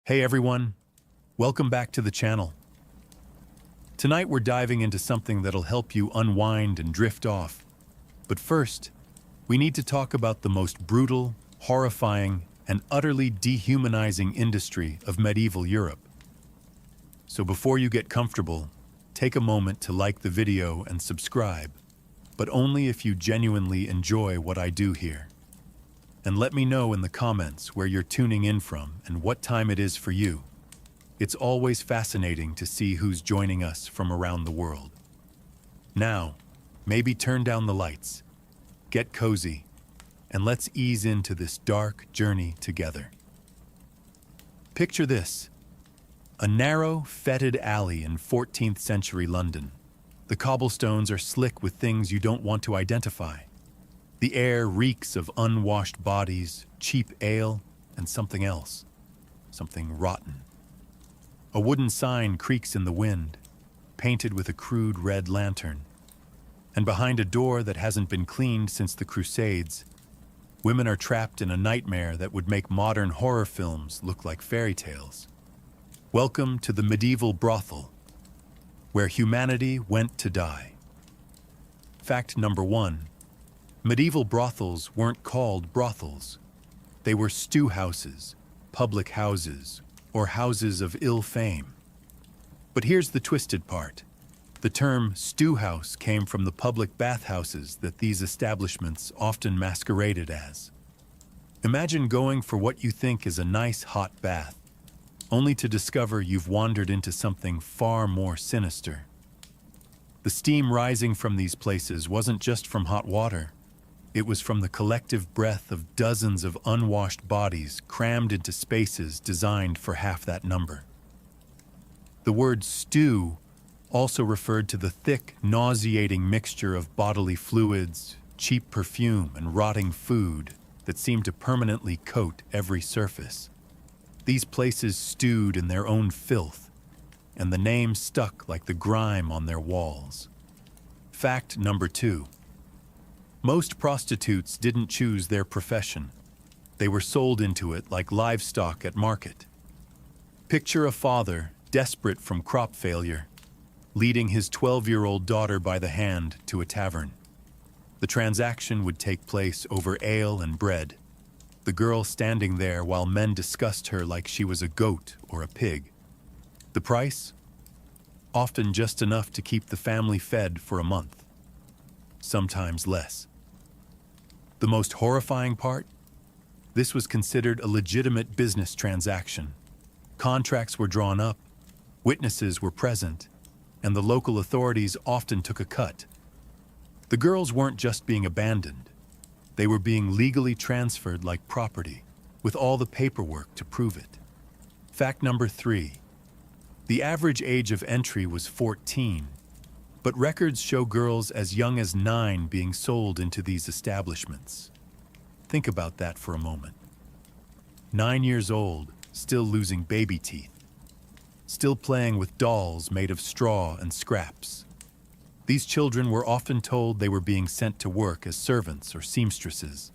Hey everyone, welcome back to the channel. Tonight we're diving into something that'll help you unwind and drift off. But first, we need to talk about the most brutal, horrifying, and utterly dehumanizing industry of medieval Europe. So before you get comfortable, take a moment to like the video and subscribe, but only if you genuinely enjoy what I do here. And let me know in the comments where you're tuning in from and what time it is for you. It's always fascinating to see who's joining us from around the world. Now, maybe turn down the lights, get cozy, and let's ease into this dark journey together. Picture this: a narrow, fetid alley in 14th century London. The cobblestones are slick with things you don't want to identify. The air reeks of unwashed bodies, cheap ale, and something else. Something rotten. A wooden sign creaks in the wind, painted with a crude red lantern. And behind a door that hasn't been cleaned since the Crusades, women are trapped in a nightmare that would make modern horror films look like fairy tales. Welcome to the medieval brothel, where humanity went to die. Fact number 1. Medieval brothels weren't called brothels. They were stew houses, public houses, or houses of ill fame. But here's the twisted part. The term stew house came from the public bathhouses that these establishments often masqueraded as. Imagine going for what you think is a nice hot bath, only to discover you've wandered into something far more sinister. The steam rising from these places wasn't just from hot water. It was from the collective breath of dozens of unwashed bodies crammed into spaces designed for half that number. The word stew also referred to the thick, nauseating mixture of bodily fluids, cheap perfume, and rotting food that seemed to permanently coat every surface. These places stewed in their own filth, and the name stuck like the grime on their walls. Fact number 2. Most prostitutes didn't choose their profession. They were sold into it like livestock at market. Picture a father, desperate from crop failure, leading his 12-year-old daughter by the hand to a tavern. The transaction would take place over ale and bread, the girl standing there while men discussed her like she was a goat or a pig. The price? Often just enough to keep the family fed for a month, sometimes less. The most horrifying part? This was considered a legitimate business transaction. Contracts were drawn up, witnesses were present, and the local authorities often took a cut. The girls weren't just being abandoned. They were being legally transferred like property, with all the paperwork to prove it. Fact number 3. The average age of entry was 14. But records show girls as young as 9 being sold into these establishments. Think about that for a moment. 9 years old, still losing baby teeth. Still playing with dolls made of straw and scraps. These children were often told they were being sent to work as servants or seamstresses.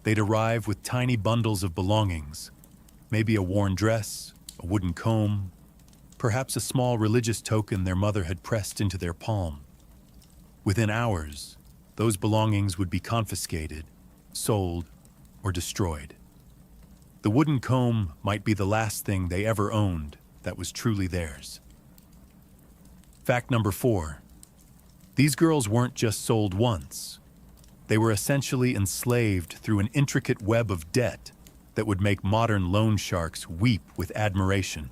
They'd arrive with tiny bundles of belongings, maybe a worn dress, a wooden comb, perhaps a small religious token their mother had pressed into their palm. Within hours, those belongings would be confiscated, sold, or destroyed. The wooden comb might be the last thing they ever owned that was truly theirs. Fact number 4. These girls weren't just sold once. They were essentially enslaved through an intricate web of debt that would make modern loan sharks weep with admiration.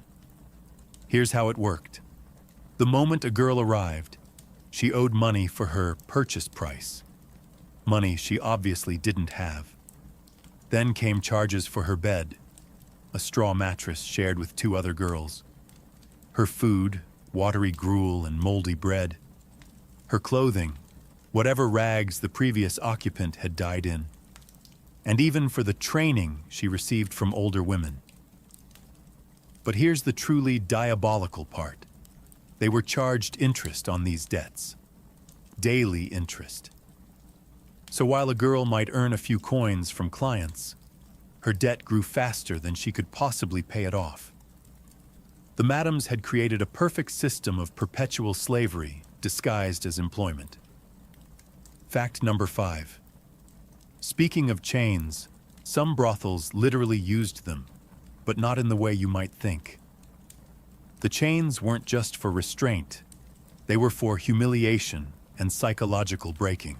Here's how it worked. The moment a girl arrived, she owed money for her purchase price, money she obviously didn't have. Then came charges for her bed, a straw mattress shared with 2 other girls, her food, watery gruel and moldy bread, her clothing, whatever rags the previous occupant had died in, and even for the training she received from older women. But here's the truly diabolical part. They were charged interest on these debts. Daily interest. So while a girl might earn a few coins from clients, Her debt grew faster than she could possibly pay it off. The madams had created a perfect system of perpetual slavery disguised as employment. Fact number 5. Speaking of chains, some brothels literally used them, but not in the way you might think. The chains weren't just for restraint, they were for humiliation and psychological breaking.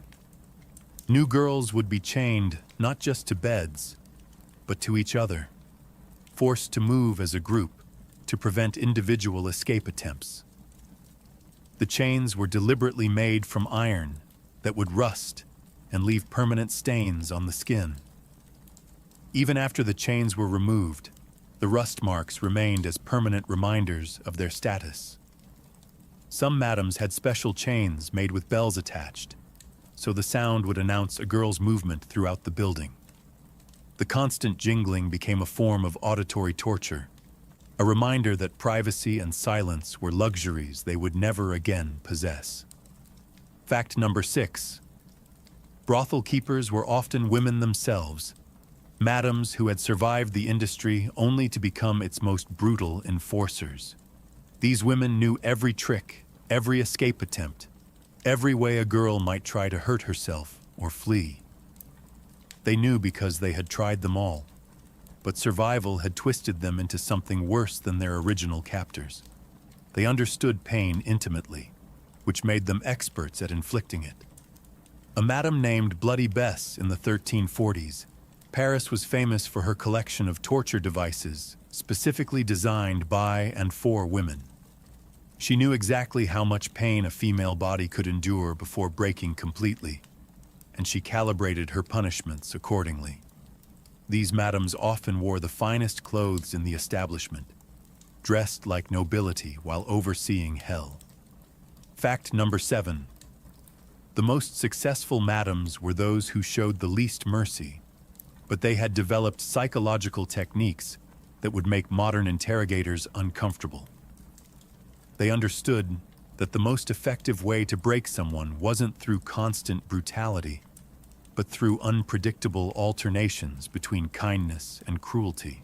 New girls would be chained not just to beds, but to each other, forced to move as a group to prevent individual escape attempts. The chains were deliberately made from iron that would rust and leave permanent stains on the skin. Even after the chains were removed, the rust marks remained as permanent reminders of their status. Some madams had special chains made with bells attached, so the sound would announce a girl's movement throughout the building. The constant jingling became a form of auditory torture, a reminder that privacy and silence were luxuries they would never again possess. Fact number 6. Brothel keepers were often women themselves, madams who had survived the industry only to become its most brutal enforcers. These women knew every trick, every escape attempt, every way a girl might try to hurt herself or flee. They knew because they had tried them all, but survival had twisted them into something worse than their original captors. They understood pain intimately, which made them experts at inflicting it. A madam named Bloody Bess in the 1340s, Paris was famous for her collection of torture devices specifically designed by and for women. She knew exactly how much pain a female body could endure before breaking completely, and she calibrated her punishments accordingly. These madams often wore the finest clothes in the establishment, dressed like nobility while overseeing hell. Fact number 7. The most successful madams were those who showed the least mercy, but they had developed psychological techniques that would make modern interrogators uncomfortable. They understood that the most effective way to break someone wasn't through constant brutality, but through unpredictable alternations between kindness and cruelty.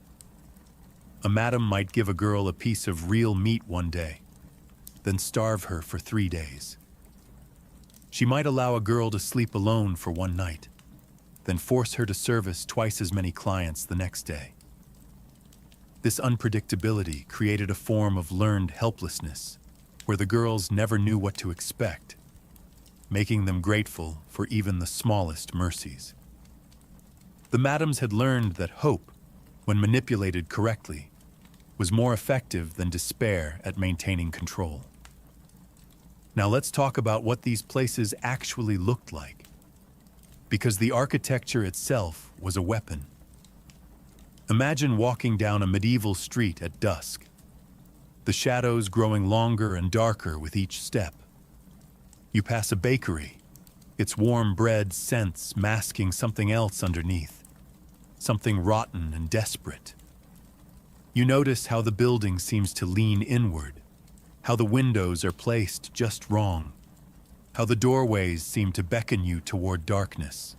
A madam might give a girl a piece of real meat one day, then starve her for 3 days. She might allow a girl to sleep alone for one night, then force her to service twice as many clients the next day. This unpredictability created a form of learned helplessness, where the girls never knew what to expect, making them grateful for even the smallest mercies. The madams had learned that hope, when manipulated correctly, was more effective than despair at maintaining control. Now let's talk about what these places actually looked like, because the architecture itself was a weapon. Imagine walking down a medieval street at dusk, the shadows growing longer and darker with each step. You pass a bakery, its warm bread scents masking something else underneath, something rotten and desperate. You notice how the building seems to lean inward, how the windows are placed just wrong, how the doorways seem to beckon you toward darkness.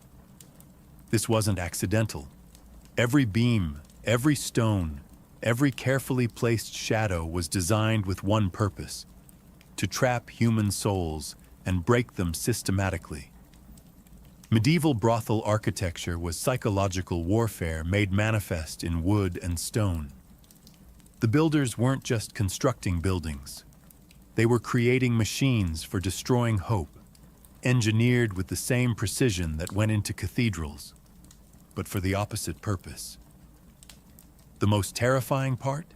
This wasn't accidental. Every beam, every stone, every carefully placed shadow was designed with one purpose: to trap human souls and break them systematically. Medieval brothel architecture was psychological warfare made manifest in wood and stone. The builders weren't just constructing buildings. They were creating machines for destroying hope, engineered with the same precision that went into cathedrals, but for the opposite purpose. The most terrifying part?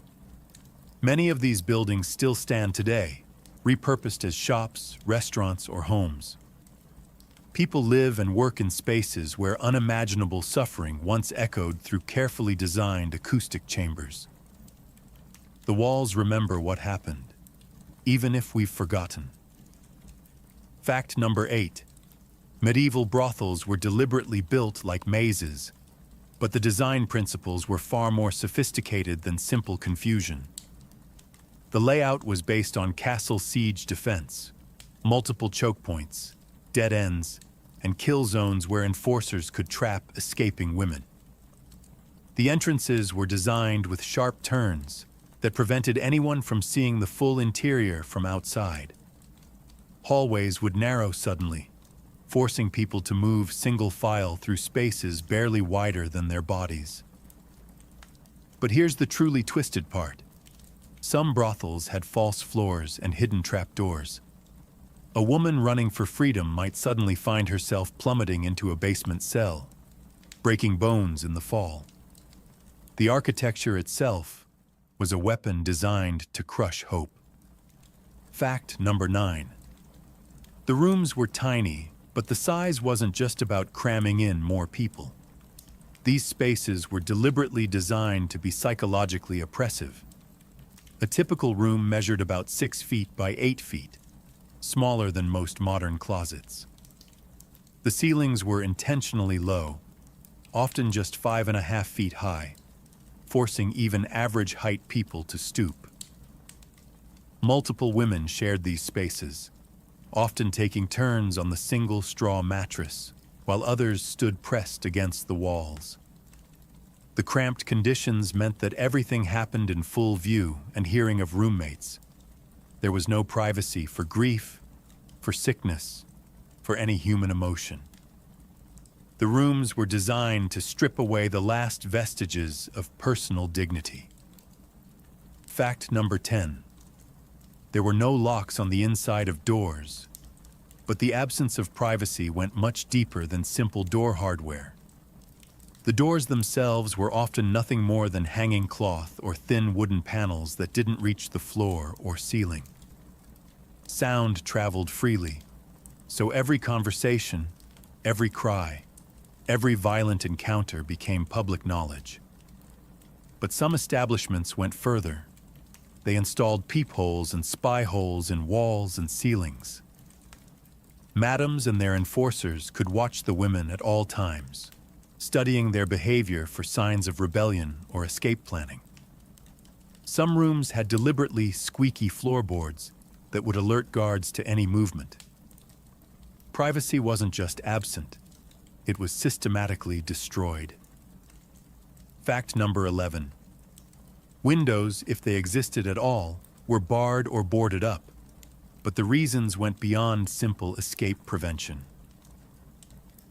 Many of these buildings still stand today, repurposed as shops, restaurants, or homes. People live and work in spaces where unimaginable suffering once echoed through carefully designed acoustic chambers. The walls remember what happened, even if we've forgotten. Fact number 8. Medieval brothels were deliberately built like mazes, but the design principles were far more sophisticated than simple confusion. The layout was based on castle siege defense, multiple choke points, dead ends, and kill zones where enforcers could trap escaping women. The entrances were designed with sharp turns that prevented anyone from seeing the full interior from outside. Hallways would narrow suddenly, forcing people to move single file through spaces barely wider than their bodies. But here's the truly twisted part. Some brothels had false floors and hidden trapdoors. A woman running for freedom might suddenly find herself plummeting into a basement cell, breaking bones in the fall. The architecture itself was a weapon designed to crush hope. Fact number 9. The rooms were tiny, but the size wasn't just about cramming in more people. These spaces were deliberately designed to be psychologically oppressive. A typical room measured about 6 feet by 8 feet, smaller than most modern closets. The ceilings were intentionally low, often just 5.5 feet high, forcing even average height people to stoop. Multiple women shared these spaces, often taking turns on the single straw mattress, while others stood pressed against the walls. The cramped conditions meant that everything happened in full view and hearing of roommates. There was no privacy for grief, for sickness, for any human emotion. The rooms were designed to strip away the last vestiges of personal dignity. Fact number 10. There were no locks on the inside of doors, but the absence of privacy went much deeper than simple door hardware. The doors themselves were often nothing more than hanging cloth or thin wooden panels that didn't reach the floor or ceiling. Sound traveled freely, so every conversation, every cry, every violent encounter became public knowledge. But some establishments went further. They installed peepholes and spy holes in walls and ceilings. Madams and their enforcers could watch the women at all times, studying their behavior for signs of rebellion or escape planning. Some rooms had deliberately squeaky floorboards that would alert guards to any movement. Privacy wasn't just absent, it was systematically destroyed. Fact number 11. Windows, if they existed at all, were barred or boarded up, but the reasons went beyond simple escape prevention.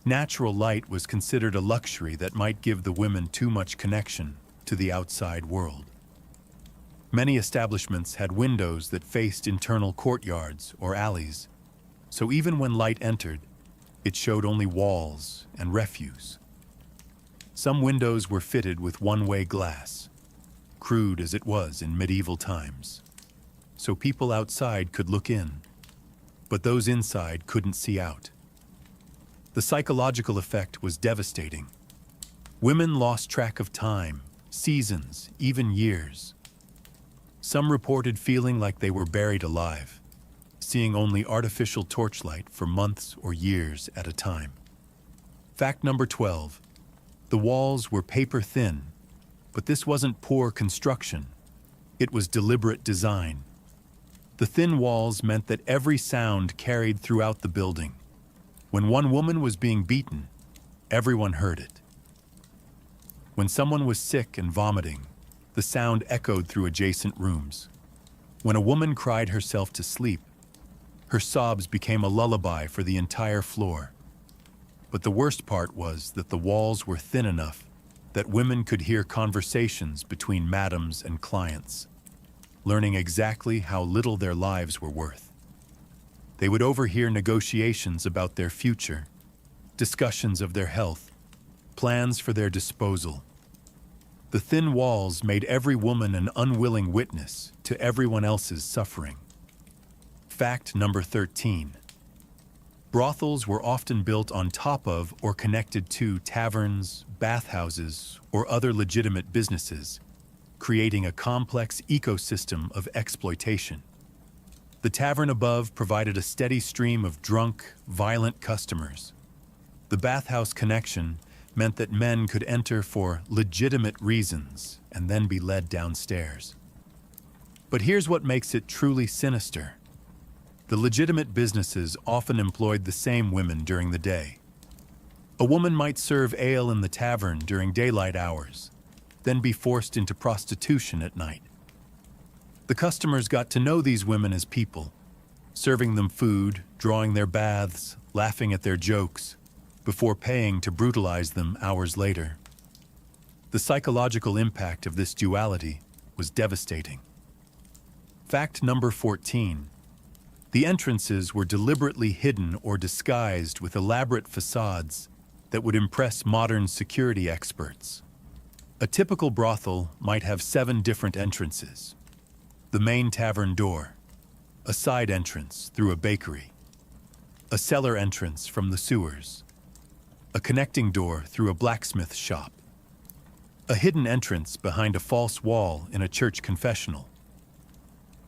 Natural light was considered a luxury that might give the women too much connection to the outside world. Many establishments had windows that faced internal courtyards or alleys, so even when light entered, it showed only walls and refuse. Some windows were fitted with one-way glass, crude as it was in medieval times, so people outside could look in, but those inside couldn't see out. The psychological effect was devastating. Women lost track of time, seasons, even years. Some reported feeling like they were buried alive, seeing only artificial torchlight for months or years at a time. Fact number 12. The walls were paper thin, but this wasn't poor construction. It was deliberate design. The thin walls meant that every sound carried throughout the building. When one woman was being beaten, everyone heard it. When someone was sick and vomiting, the sound echoed through adjacent rooms. When a woman cried herself to sleep, her sobs became a lullaby for the entire floor. But the worst part was that the walls were thin enough that women could hear conversations between madams and clients, learning exactly how little their lives were worth. They would overhear negotiations about their future, discussions of their health, plans for their disposal. The thin walls made every woman an unwilling witness to everyone else's suffering. Fact number 13. Brothels were often built on top of or connected to taverns, bathhouses, or other legitimate businesses, creating a complex ecosystem of exploitation. The tavern above provided a steady stream of drunk, violent customers. The bathhouse connection meant that men could enter for legitimate reasons and then be led downstairs. But here's what makes it truly sinister. The legitimate businesses often employed the same women during the day. A woman might serve ale in the tavern during daylight hours, then be forced into prostitution at night. The customers got to know these women as people, serving them food, drawing their baths, laughing at their jokes, before paying to brutalize them hours later. The psychological impact of this duality was devastating. Fact number 14. The entrances were deliberately hidden or disguised with elaborate facades that would impress modern security experts. A typical brothel might have 7 different entrances. The main tavern door, a side entrance through a bakery, a cellar entrance from the sewers, a connecting door through a blacksmith shop, a hidden entrance behind a false wall in a church confessional,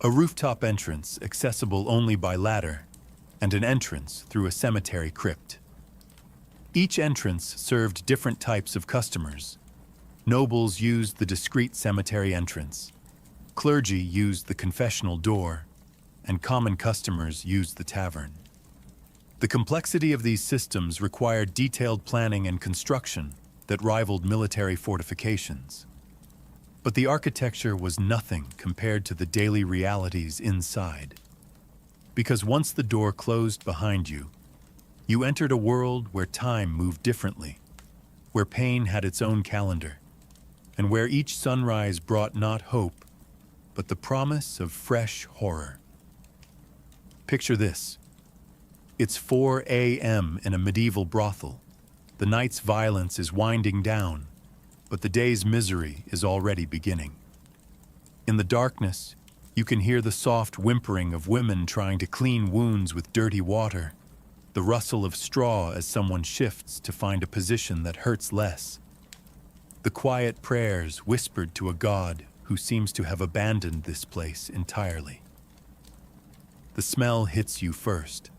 a rooftop entrance accessible only by ladder, and an entrance through a cemetery crypt. Each entrance served different types of customers. Nobles used the discreet cemetery entrance, clergy used the confessional door, and common customers used the tavern. The complexity of these systems required detailed planning and construction that rivaled military fortifications. But the architecture was nothing compared to the daily realities inside. Because once the door closed behind you, you entered a world where time moved differently, where pain had its own calendar, and where each sunrise brought not hope, but the promise of fresh horror. Picture this. It's 4 a.m. in a medieval brothel. The night's violence is winding down, but the day's misery is already beginning. In the darkness, you can hear the soft whimpering of women trying to clean wounds with dirty water, the rustle of straw as someone shifts to find a position that hurts less, the quiet prayers whispered to a God who seems to have abandoned this place entirely. The smell hits you first,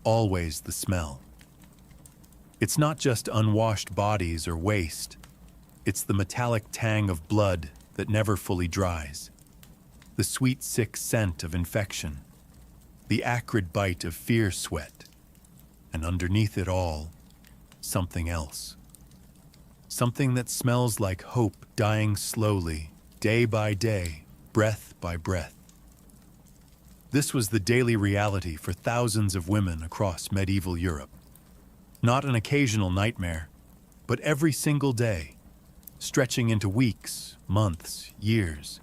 always the smell. It's not just unwashed bodies or waste, it's the metallic tang of blood that never fully dries, the sweet sick scent of infection, the acrid bite of fear sweat, and underneath it all, something else. Something that smells like hope dying slowly, day by day, breath by breath. This was the daily reality for thousands of women across medieval Europe. Not an occasional nightmare, but every single day, stretching into weeks, months, years.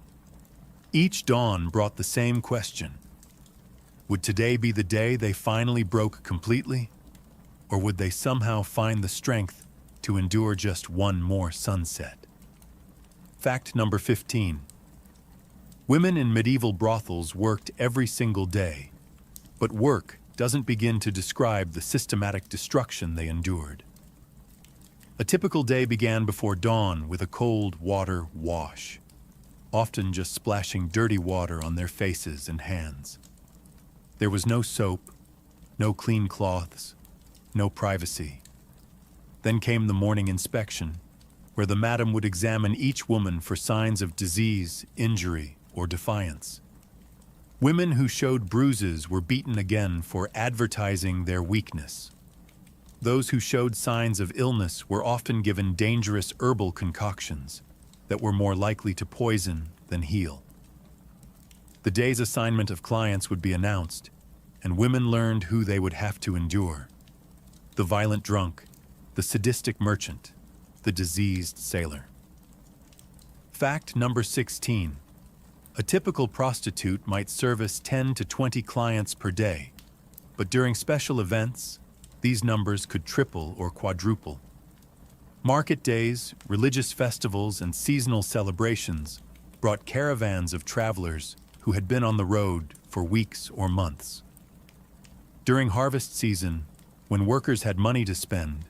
Each dawn brought the same question. Would today be the day they finally broke completely? Or would they somehow find the strength to endure just one more sunset? Fact number 15. Women in medieval brothels worked every single day, but work doesn't begin to describe the systematic destruction they endured. A typical day began before dawn with a cold water wash, often just splashing dirty water on their faces and hands. There was no soap, no clean cloths, no privacy. Then came the morning inspection, where the madam would examine each woman for signs of disease, injury, or defiance. Women who showed bruises were beaten again for advertising their weakness. Those who showed signs of illness were often given dangerous herbal concoctions that were more likely to poison than heal. The day's assignment of clients would be announced, and women learned who they would have to endure: the violent drunk, the sadistic merchant, the diseased sailor. Fact number 16. A typical prostitute might service 10 to 20 clients per day, but during special events, these numbers could triple or quadruple. Market days, religious festivals, and seasonal celebrations brought caravans of travelers who had been on the road for weeks or months. During harvest season, when workers had money to spend,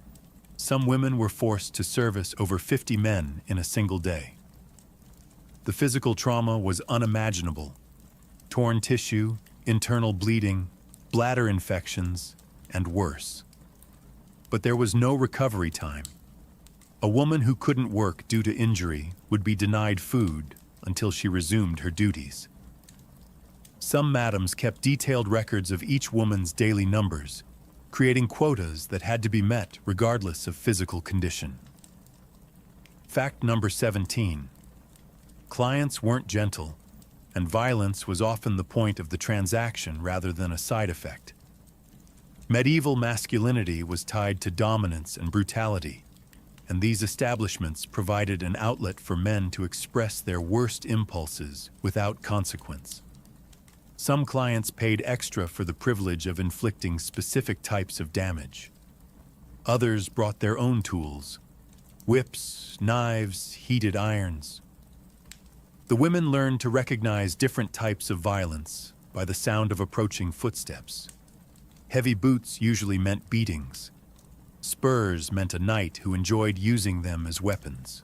some women were forced to service over 50 men in a single day. The physical trauma was unimaginable: torn tissue, internal bleeding, bladder infections, and worse. But there was no recovery time. A woman who couldn't work due to injury would be denied food until she resumed her duties. Some madams kept detailed records of each woman's daily numbers, creating quotas that had to be met regardless of physical condition. Fact number 17. Clients weren't gentle, and violence was often the point of the transaction rather than a side effect. Medieval masculinity was tied to dominance and brutality, and these establishments provided an outlet for men to express their worst impulses without consequence. Some clients paid extra for the privilege of inflicting specific types of damage. Others brought their own tools: whips, knives, heated irons. The women learned to recognize different types of violence by the sound of approaching footsteps. Heavy boots usually meant beatings. Spurs meant a knight who enjoyed using them as weapons.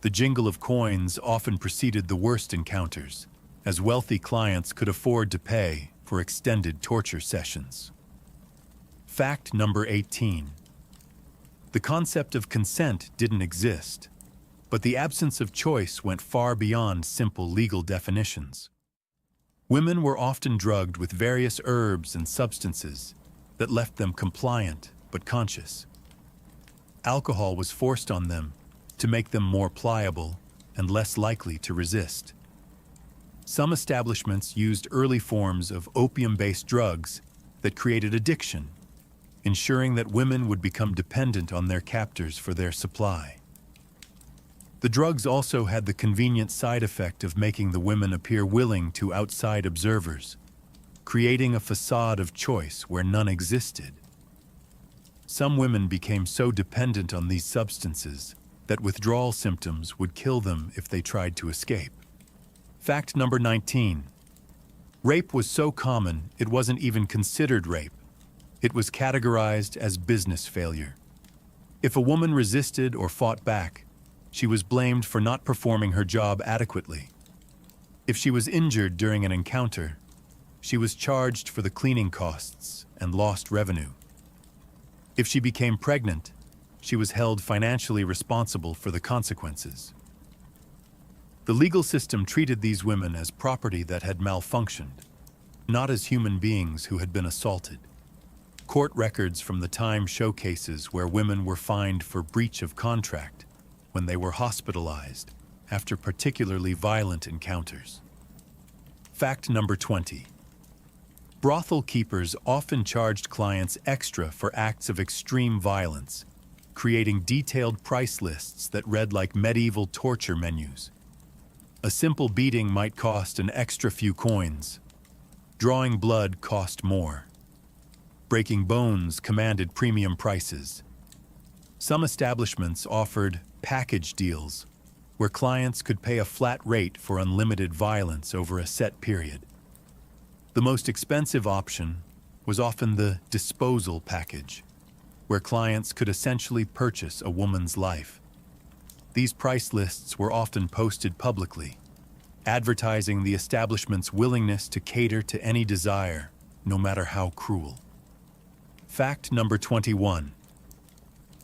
The jingle of coins often preceded the worst encounters, as wealthy clients could afford to pay for extended torture sessions. Fact number 18. The concept of consent didn't exist, but the absence of choice went far beyond simple legal definitions. Women were often drugged with various herbs and substances that left them compliant but conscious. Alcohol was forced on them to make them more pliable and less likely to resist. Some establishments used early forms of opium-based drugs that created addiction, ensuring that women would become dependent on their captors for their supply. The drugs also had the convenient side effect of making the women appear willing to outside observers, creating a facade of choice where none existed. Some women became so dependent on these substances that withdrawal symptoms would kill them if they tried to escape. Fact number 19. Rape was so common it wasn't even considered rape. It was categorized as business failure. If a woman resisted or fought back, she was blamed for not performing her job adequately. If she was injured during an encounter, she was charged for the cleaning costs and lost revenue. If she became pregnant, she was held financially responsible for the consequences. The legal system treated these women as property that had malfunctioned, not as human beings who had been assaulted. Court records from the time show cases where women were fined for breach of contract when they were hospitalized after particularly violent encounters. Fact number 20. Brothel keepers often charged clients extra for acts of extreme violence, creating detailed price lists that read like medieval torture menus. A simple beating might cost an extra few coins. Drawing blood cost more. Breaking bones commanded premium prices. Some establishments offered package deals, where clients could pay a flat rate for unlimited violence over a set period. The most expensive option was often the disposal package, where clients could essentially purchase a woman's life. These price lists were often posted publicly, advertising the establishment's willingness to cater to any desire, no matter how cruel. Fact number 21.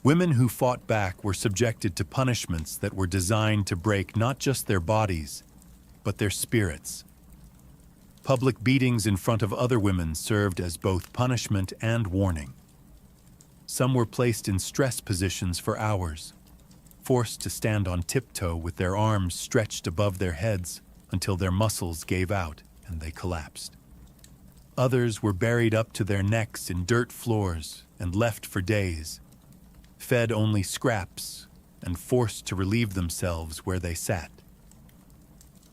Women who fought back were subjected to punishments that were designed to break not just their bodies, but their spirits. Public beatings in front of other women served as both punishment and warning. Some were placed in stress positions for hours, forced to stand on tiptoe with their arms stretched above their heads until their muscles gave out and they collapsed. Others were buried up to their necks in dirt floors and left for days, fed only scraps and forced to relieve themselves where they sat.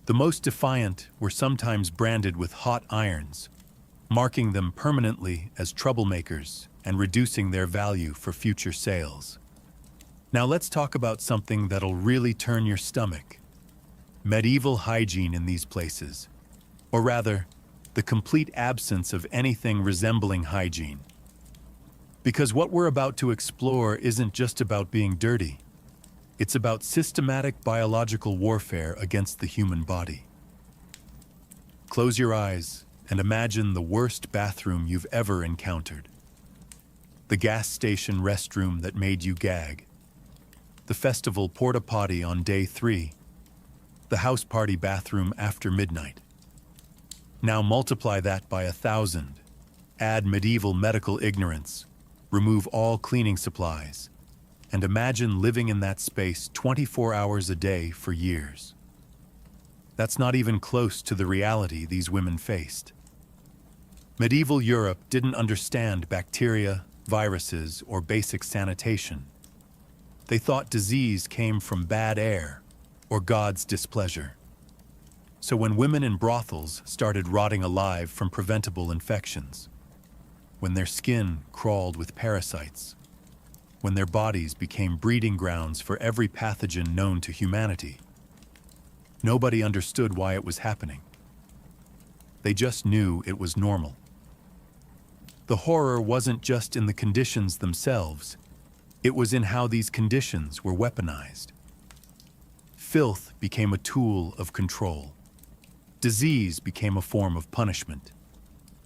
The most defiant were sometimes branded with hot irons, marking them permanently as troublemakers and reducing their value for future sales. Now let's talk about something that'll really turn your stomach: medieval hygiene in these places, or rather, the complete absence of anything resembling hygiene. Because what we're about to explore isn't just about being dirty. It's about systematic biological warfare against the human body. Close your eyes and imagine the worst bathroom you've ever encountered. The gas station restroom that made you gag. The festival porta potty on day 3. The house party bathroom after midnight. Now multiply that by 1,000. Add medieval medical ignorance. Remove all cleaning supplies. And imagine living in that space 24 hours a day for years. That's not even close to the reality these women faced. Medieval Europe didn't understand bacteria, viruses, or basic sanitation. They thought disease came from bad air or God's displeasure. So when women in brothels started rotting alive from preventable infections, when their skin crawled with parasites, when their bodies became breeding grounds for every pathogen known to humanity, nobody understood why it was happening. They just knew it was normal. The horror wasn't just in the conditions themselves, it was in how these conditions were weaponized. Filth became a tool of control. Disease became a form of punishment.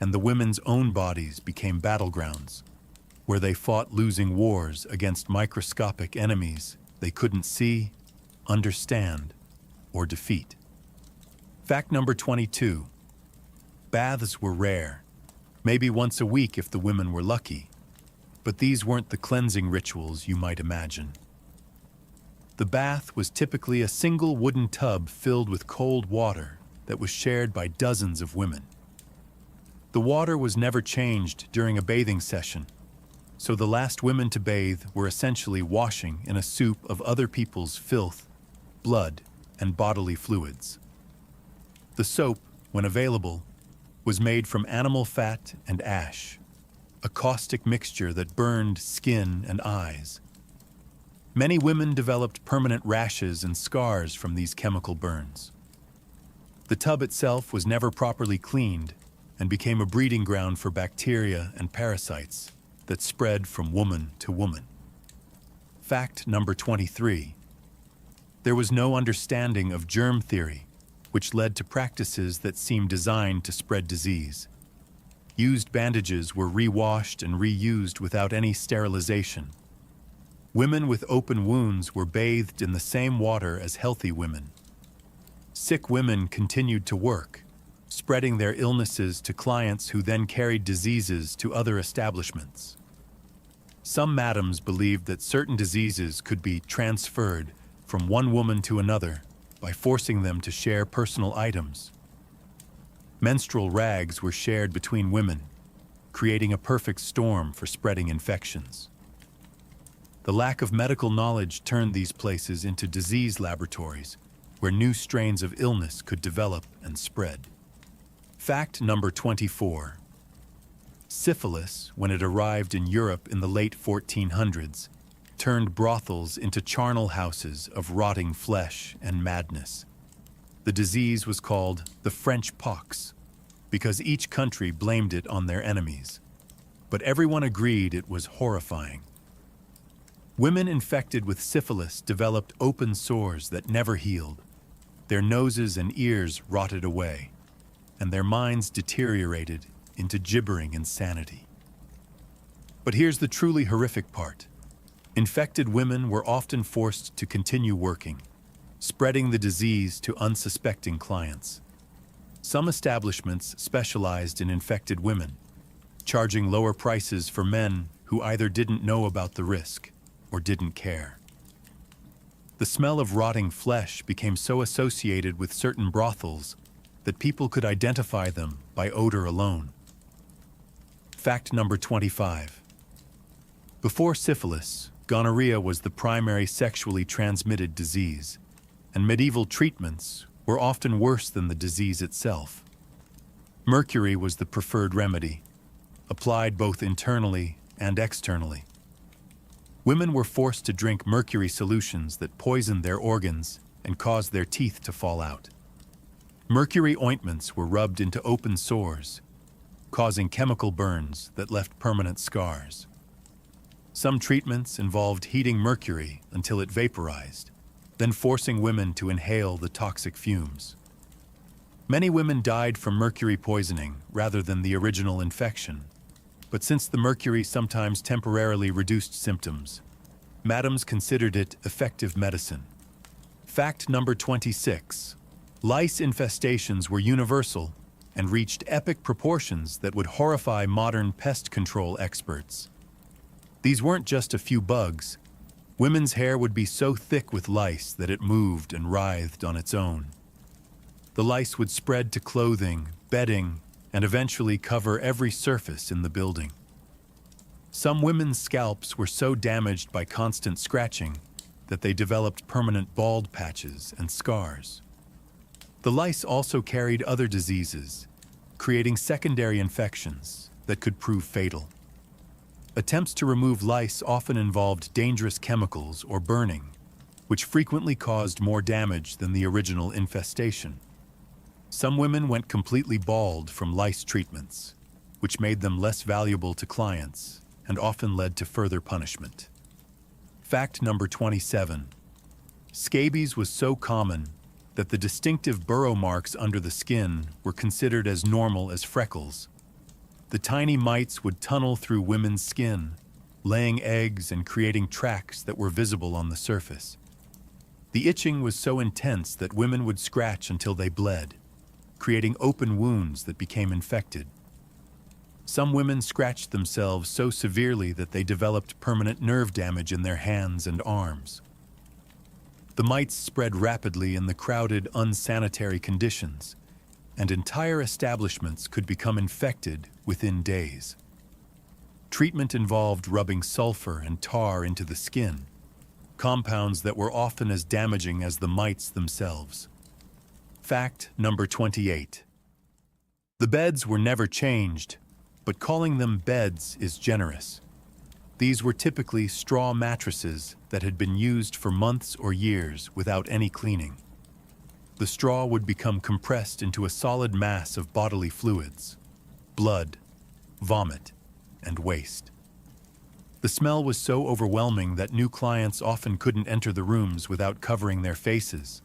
And the women's own bodies became battlegrounds, where they fought losing wars against microscopic enemies they couldn't see, understand, or defeat. Fact number 22. Baths were rare, maybe once a week if the women were lucky, but these weren't the cleansing rituals you might imagine. The bath was typically a single wooden tub filled with cold water that was shared by dozens of women. The water was never changed during a bathing session, so the last women to bathe were essentially washing in a soup of other people's filth, blood, and bodily fluids. The soap, when available, was made from animal fat and ash, a caustic mixture that burned skin and eyes. Many women developed permanent rashes and scars from these chemical burns. The tub itself was never properly cleaned and became a breeding ground for bacteria and parasites that spread from woman to woman. Fact number 23. There was no understanding of germ theory, which led to practices that seemed designed to spread disease. Used bandages were re-washed and reused without any sterilization. Women with open wounds were bathed in the same water as healthy women. Sick women continued to work, spreading their illnesses to clients who then carried diseases to other establishments. Some madams believed that certain diseases could be transferred from one woman to another by forcing them to share personal items. Menstrual rags were shared between women, creating a perfect storm for spreading infections. The lack of medical knowledge turned these places into disease laboratories where new strains of illness could develop and spread. Fact number 24. Syphilis, when it arrived in Europe in the late 1400s, turned brothels into charnel houses of rotting flesh and madness. The disease was called the French pox because each country blamed it on their enemies. But everyone agreed it was horrifying. Women infected with syphilis developed open sores that never healed. Their noses and ears rotted away, and their minds deteriorated into gibbering insanity. But here's the truly horrific part. Infected women were often forced to continue working, spreading the disease to unsuspecting clients. Some establishments specialized in infected women, charging lower prices for men who either didn't know about the risk or didn't care. The smell of rotting flesh became so associated with certain brothels that people could identify them by odor alone. Fact number 25. Before syphilis, gonorrhea was the primary sexually transmitted disease, and medieval treatments were often worse than the disease itself. Mercury was the preferred remedy, applied both internally and externally. Women were forced to drink mercury solutions that poisoned their organs and caused their teeth to fall out. Mercury ointments were rubbed into open sores, causing chemical burns that left permanent scars. Some treatments involved heating mercury until it vaporized, then forcing women to inhale the toxic fumes. Many women died from mercury poisoning rather than the original infection. But since the mercury sometimes temporarily reduced symptoms, madams considered it effective medicine. Fact number 26. Lice infestations were universal and reached epic proportions that would horrify modern pest control experts. These weren't just a few bugs. Women's hair would be so thick with lice that it moved and writhed on its own. The lice would spread to clothing, bedding, and eventually cover every surface in the building. Some women's scalps were so damaged by constant scratching that they developed permanent bald patches and scars. The lice also carried other diseases, creating secondary infections that could prove fatal. Attempts to remove lice often involved dangerous chemicals or burning, which frequently caused more damage than the original infestation. Some women went completely bald from lice treatments, which made them less valuable to clients and often led to further punishment. Fact number 27. Scabies was so common that the distinctive burrow marks under the skin were considered as normal as freckles. The tiny mites would tunnel through women's skin, laying eggs and creating tracks that were visible on the surface. The itching was so intense that women would scratch until they bled, creating open wounds that became infected. Some women scratched themselves so severely that they developed permanent nerve damage in their hands and arms. The mites spread rapidly in the crowded, unsanitary conditions, and entire establishments could become infected within days. Treatment involved rubbing sulfur and tar into the skin, compounds that were often as damaging as the mites themselves. Fact number 28. The beds were never changed, but calling them beds is generous. These were typically straw mattresses that had been used for months or years without any cleaning. The straw would become compressed into a solid mass of bodily fluids, blood, vomit, and waste. The smell was so overwhelming that new clients often couldn't enter the rooms without covering their faces.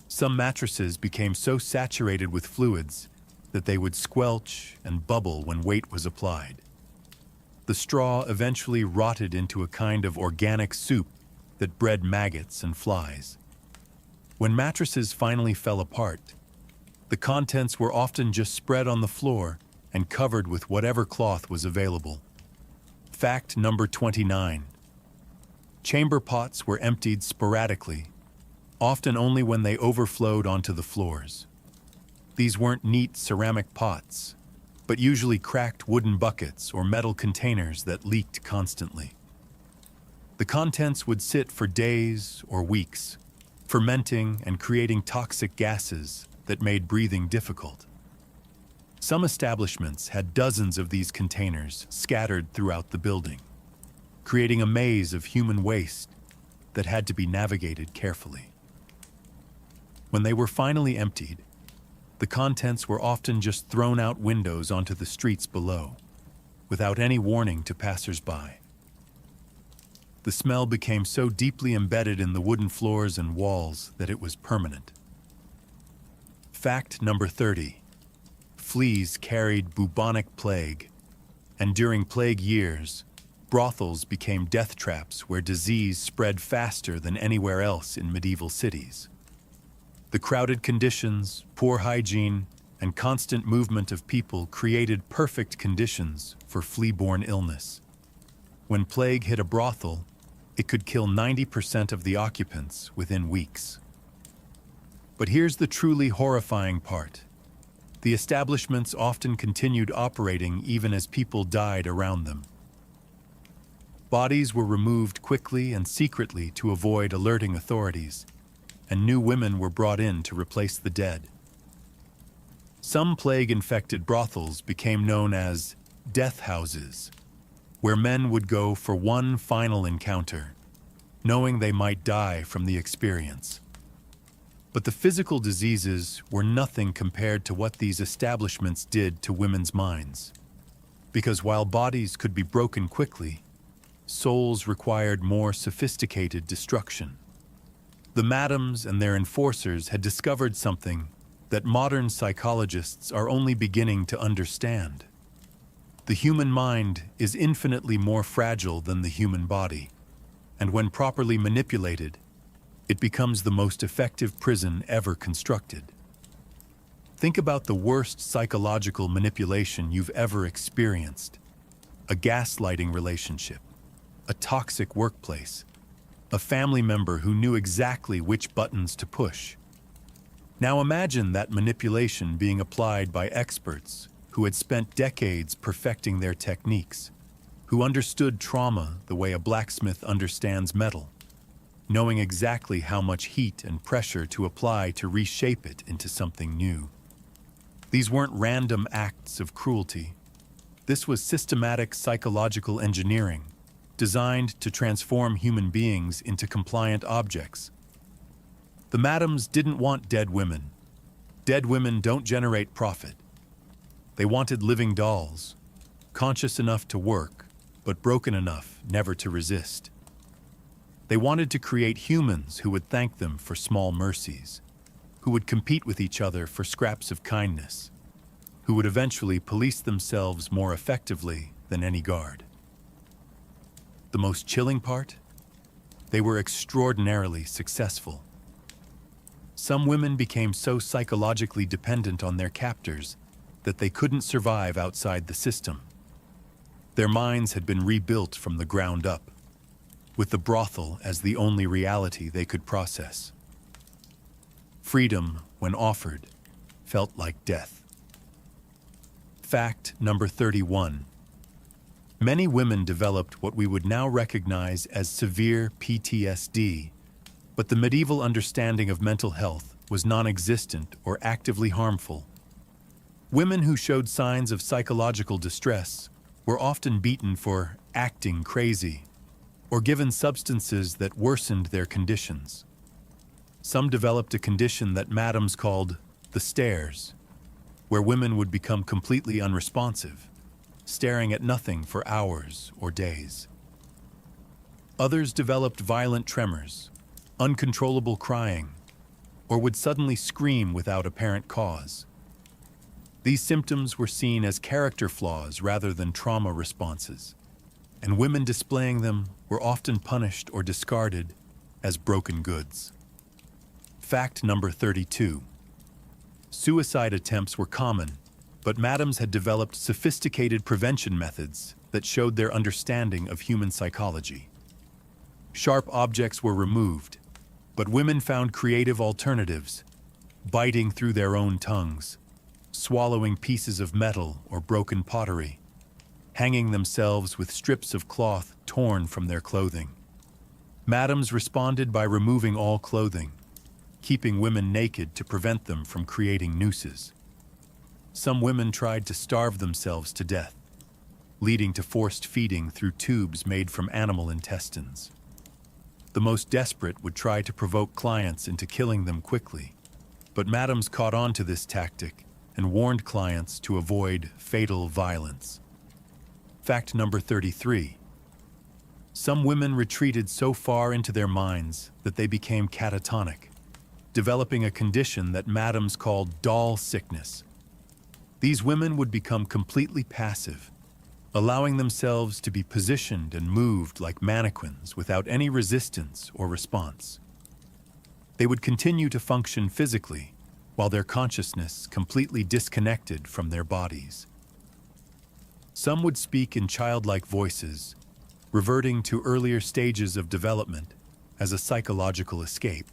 Some mattresses became so saturated with fluids that they would squelch and bubble when weight was applied. The straw eventually rotted into a kind of organic soup that bred maggots and flies. When mattresses finally fell apart, the contents were often just spread on the floor and covered with whatever cloth was available. Fact number 29. Chamber pots were emptied sporadically, often only when they overflowed onto the floors. These weren't neat ceramic pots, but usually cracked wooden buckets or metal containers that leaked constantly. The contents would sit for days or weeks, fermenting and creating toxic gases that made breathing difficult. Some establishments had dozens of these containers scattered throughout the building, creating a maze of human waste that had to be navigated carefully. When they were finally emptied, the contents were often just thrown out windows onto the streets below, without any warning to passers-by. The smell became so deeply embedded in the wooden floors and walls that it was permanent. Fact number 30. Fleas carried bubonic plague, and during plague years, brothels became death traps where disease spread faster than anywhere else in medieval cities. The crowded conditions, poor hygiene, and constant movement of people created perfect conditions for flea-borne illness. When plague hit a brothel, it could kill 90% of the occupants within weeks. But here's the truly horrifying part. The establishments often continued operating even as people died around them. Bodies were removed quickly and secretly to avoid alerting authorities, and new women were brought in to replace the dead. Some plague-infected brothels became known as death houses, where men would go for one final encounter, knowing they might die from the experience. But the physical diseases were nothing compared to what these establishments did to women's minds. Because while bodies could be broken quickly, souls required more sophisticated destruction. The madams and their enforcers had discovered something that modern psychologists are only beginning to understand. The human mind is infinitely more fragile than the human body, and when properly manipulated, it becomes the most effective prison ever constructed. Think about the worst psychological manipulation you've ever experienced: a gaslighting relationship, a toxic workplace, a family member who knew exactly which buttons to push. Now imagine that manipulation being applied by experts who had spent decades perfecting their techniques, who understood trauma the way a blacksmith understands metal, knowing exactly how much heat and pressure to apply to reshape it into something new. These weren't random acts of cruelty. This was systematic psychological engineering, designed to transform human beings into compliant objects. The madams didn't want dead women. Dead women don't generate profit. They wanted living dolls, conscious enough to work, but broken enough never to resist. They wanted to create humans who would thank them for small mercies, who would compete with each other for scraps of kindness, who would eventually police themselves more effectively than any guard. The most chilling part? They were extraordinarily successful. Some women became so psychologically dependent on their captors that they couldn't survive outside the system. Their minds had been rebuilt from the ground up, with the brothel as the only reality they could process. Freedom, when offered, felt like death. Fact number 31. Many women developed what we would now recognize as severe PTSD, but the medieval understanding of mental health was non-existent or actively harmful. Women who showed signs of psychological distress were often beaten for acting crazy or given substances that worsened their conditions. Some developed a condition that madams called the stares, where women would become completely unresponsive, staring at nothing for hours or days. Others developed violent tremors, uncontrollable crying, or would suddenly scream without apparent cause. These symptoms were seen as character flaws rather than trauma responses, and women displaying them were often punished or discarded as broken goods. Fact number 32. Suicide attempts were common, but madams had developed sophisticated prevention methods that showed their understanding of human psychology. Sharp objects were removed, but women found creative alternatives, biting through their own tongues, swallowing pieces of metal or broken pottery, hanging themselves with strips of cloth torn from their clothing. Madams responded by removing all clothing, keeping women naked to prevent them from creating nooses. Some women tried to starve themselves to death, leading to forced feeding through tubes made from animal intestines. The most desperate would try to provoke clients into killing them quickly, but madams caught on to this tactic and warned clients to avoid fatal violence. Fact number 33. Some women retreated so far into their minds that they became catatonic, developing a condition that madams called doll sickness. These women would become completely passive, allowing themselves to be positioned and moved like mannequins without any resistance or response. They would continue to function physically, while their consciousness completely disconnected from their bodies. Some would speak in childlike voices, reverting to earlier stages of development as a psychological escape.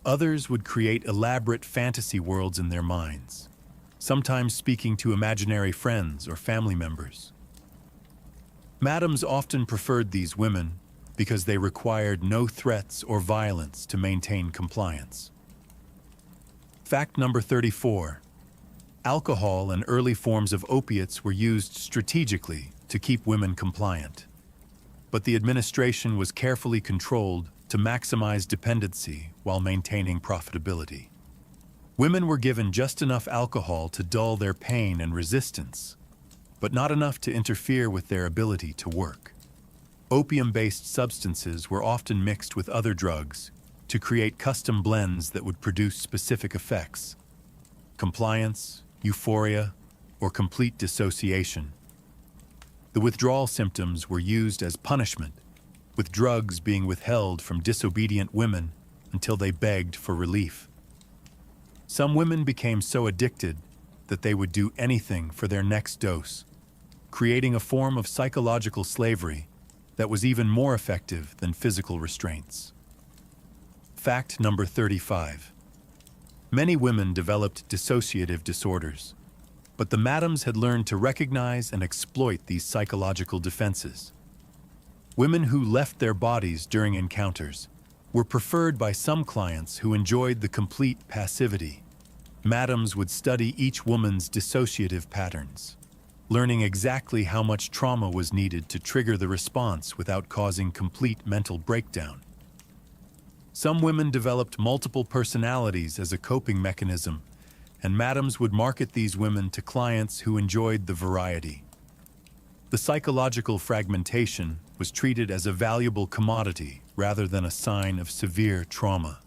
Others would create elaborate fantasy worlds in their minds, sometimes speaking to imaginary friends or family members. Madams often preferred these women because they required no threats or violence to maintain compliance. Fact number 34. Alcohol and early forms of opiates were used strategically to keep women compliant, but the administration was carefully controlled to maximize dependency while maintaining profitability. Women were given just enough alcohol to dull their pain and resistance, but not enough to interfere with their ability to work. Opium-based substances were often mixed with other drugs to create custom blends that would produce specific effects: compliance, euphoria, or complete dissociation. The withdrawal symptoms were used as punishment, with drugs being withheld from disobedient women until they begged for relief. Some women became so addicted that they would do anything for their next dose, creating a form of psychological slavery that was even more effective than physical restraints. Fact number 35. Many women developed dissociative disorders, but the madams had learned to recognize and exploit these psychological defenses. Women who left their bodies during encounters were preferred by some clients who enjoyed the complete passivity. Madams would study each woman's dissociative patterns, learning exactly how much trauma was needed to trigger the response without causing complete mental breakdown. Some women developed multiple personalities as a coping mechanism, and madams would market these women to clients who enjoyed the variety. The psychological fragmentation was treated as a valuable commodity rather than a sign of severe trauma.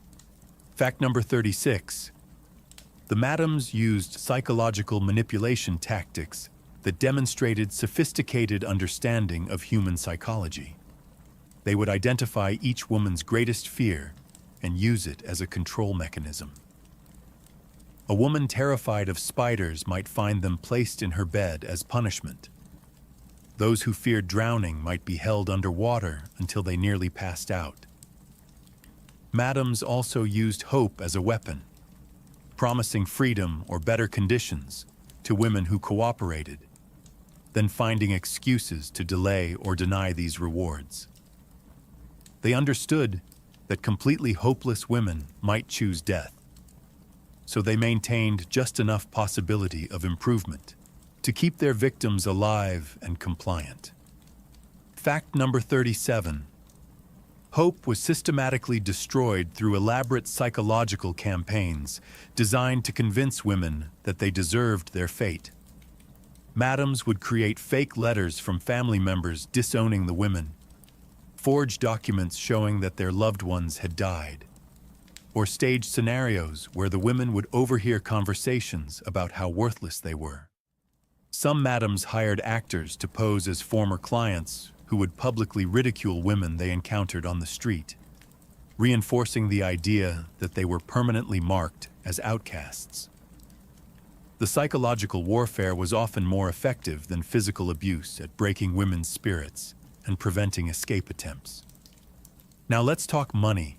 Fact number 36. The madams used psychological manipulation tactics that demonstrated sophisticated understanding of human psychology. They would identify each woman's greatest fear and use it as a control mechanism. A woman terrified of spiders might find them placed in her bed as punishment. Those who feared drowning might be held underwater until they nearly passed out. Madams also used hope as a weapon, promising freedom or better conditions to women who cooperated, then finding excuses to delay or deny these rewards. They understood that completely hopeless women might choose death, so they maintained just enough possibility of improvement to keep their victims alive and compliant. Fact number 37. Hope was systematically destroyed through elaborate psychological campaigns designed to convince women that they deserved their fate. Madams would create fake letters from family members disowning the women, forge documents showing that their loved ones had died, or stage scenarios where the women would overhear conversations about how worthless they were. Some madams hired actors to pose as former clients who would publicly ridicule women they encountered on the street, reinforcing the idea that they were permanently marked as outcasts. The psychological warfare was often more effective than physical abuse at breaking women's spirits and preventing escape attempts. Now let's talk money,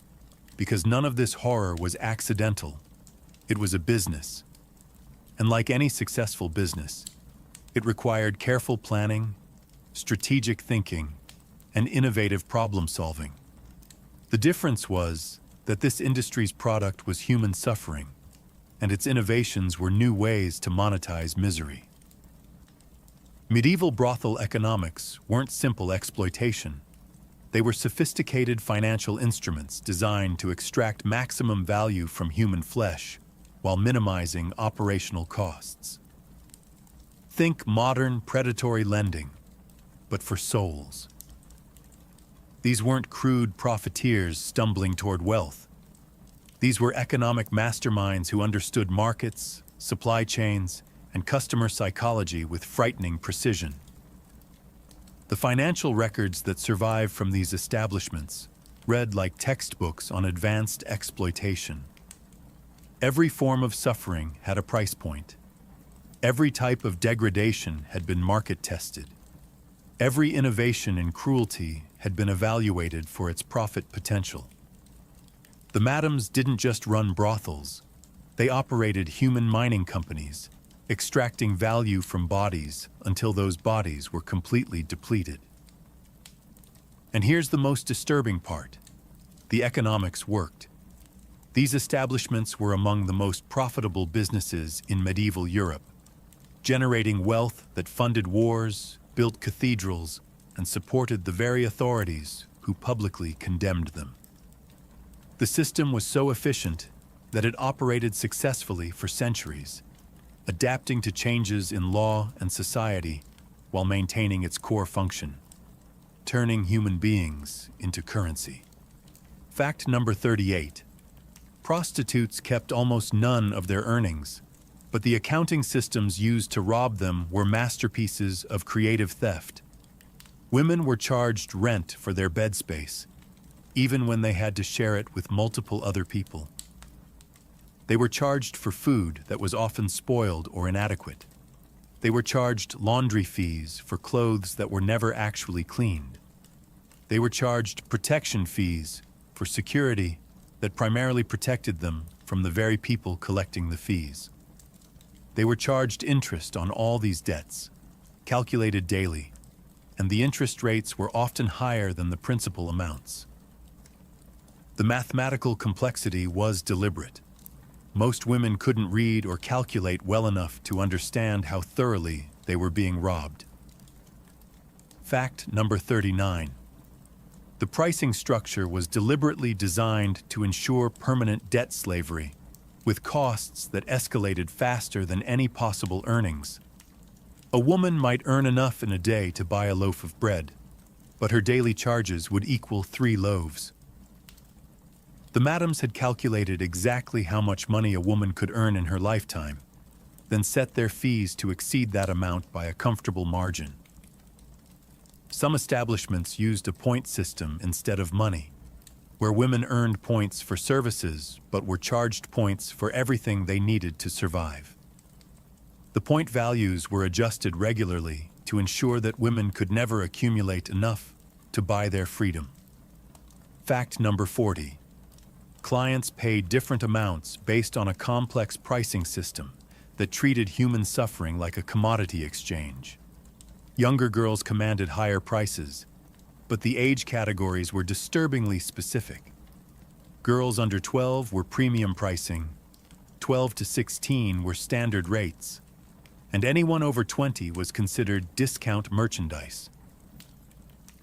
because none of this horror was accidental. It was a business. And like any successful business, it required careful planning, strategic thinking, and innovative problem-solving. The difference was that this industry's product was human suffering, and its innovations were new ways to monetize misery. Medieval brothel economics weren't simple exploitation. They were sophisticated financial instruments designed to extract maximum value from human flesh while minimizing operational costs. Think modern predatory lending, but for souls. These weren't crude profiteers stumbling toward wealth. These were economic masterminds who understood markets, supply chains, and customer psychology with frightening precision. The financial records that survive from these establishments read like textbooks on advanced exploitation. Every form of suffering had a price point. Every type of degradation had been market tested. Every innovation in cruelty had been evaluated for its profit potential. The madams didn't just run brothels. They operated human mining companies, extracting value from bodies until those bodies were completely depleted. And here's the most disturbing part. The economics worked. These establishments were among the most profitable businesses in medieval Europe, generating wealth that funded wars, built cathedrals, and supported the very authorities who publicly condemned them. The system was so efficient that it operated successfully for centuries, adapting to changes in law and society while maintaining its core function, turning human beings into currency. Fact number 38. Prostitutes kept almost none of their earnings, but the accounting systems used to rob them were masterpieces of creative theft. Women were charged rent for their bed space, even when they had to share it with multiple other people. They were charged for food that was often spoiled or inadequate. They were charged laundry fees for clothes that were never actually cleaned. They were charged protection fees for security that primarily protected them from the very people collecting the fees. They were charged interest on all these debts, calculated daily, and the interest rates were often higher than the principal amounts. The mathematical complexity was deliberate. Most women couldn't read or calculate well enough to understand how thoroughly they were being robbed. Fact number 39. The pricing structure was deliberately designed to ensure permanent debt slavery, with costs that escalated faster than any possible earnings. A woman might earn enough in a day to buy a loaf of bread, but her daily charges would equal 3 loaves. The madams had calculated exactly how much money a woman could earn in her lifetime, then set their fees to exceed that amount by a comfortable margin. Some establishments used a point system instead of money, where women earned points for services but were charged points for everything they needed to survive. The point values were adjusted regularly to ensure that women could never accumulate enough to buy their freedom. Fact number 40. Clients paid different amounts based on a complex pricing system that treated human suffering like a commodity exchange. Younger girls commanded higher prices, but the age categories were disturbingly specific. Girls under 12 were premium pricing, 12 to 16 were standard rates, and anyone over 20 was considered discount merchandise.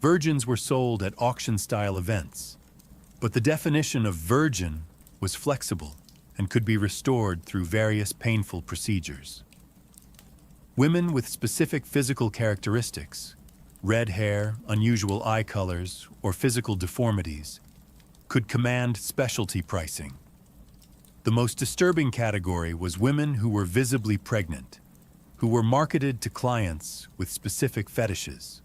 Virgins were sold at auction-style events, but the definition of virgin was flexible and could be restored through various painful procedures. Women with specific physical characteristics, red hair, unusual eye colors, or physical deformities, could command specialty pricing. The most disturbing category was women who were visibly pregnant, who were marketed to clients with specific fetishes.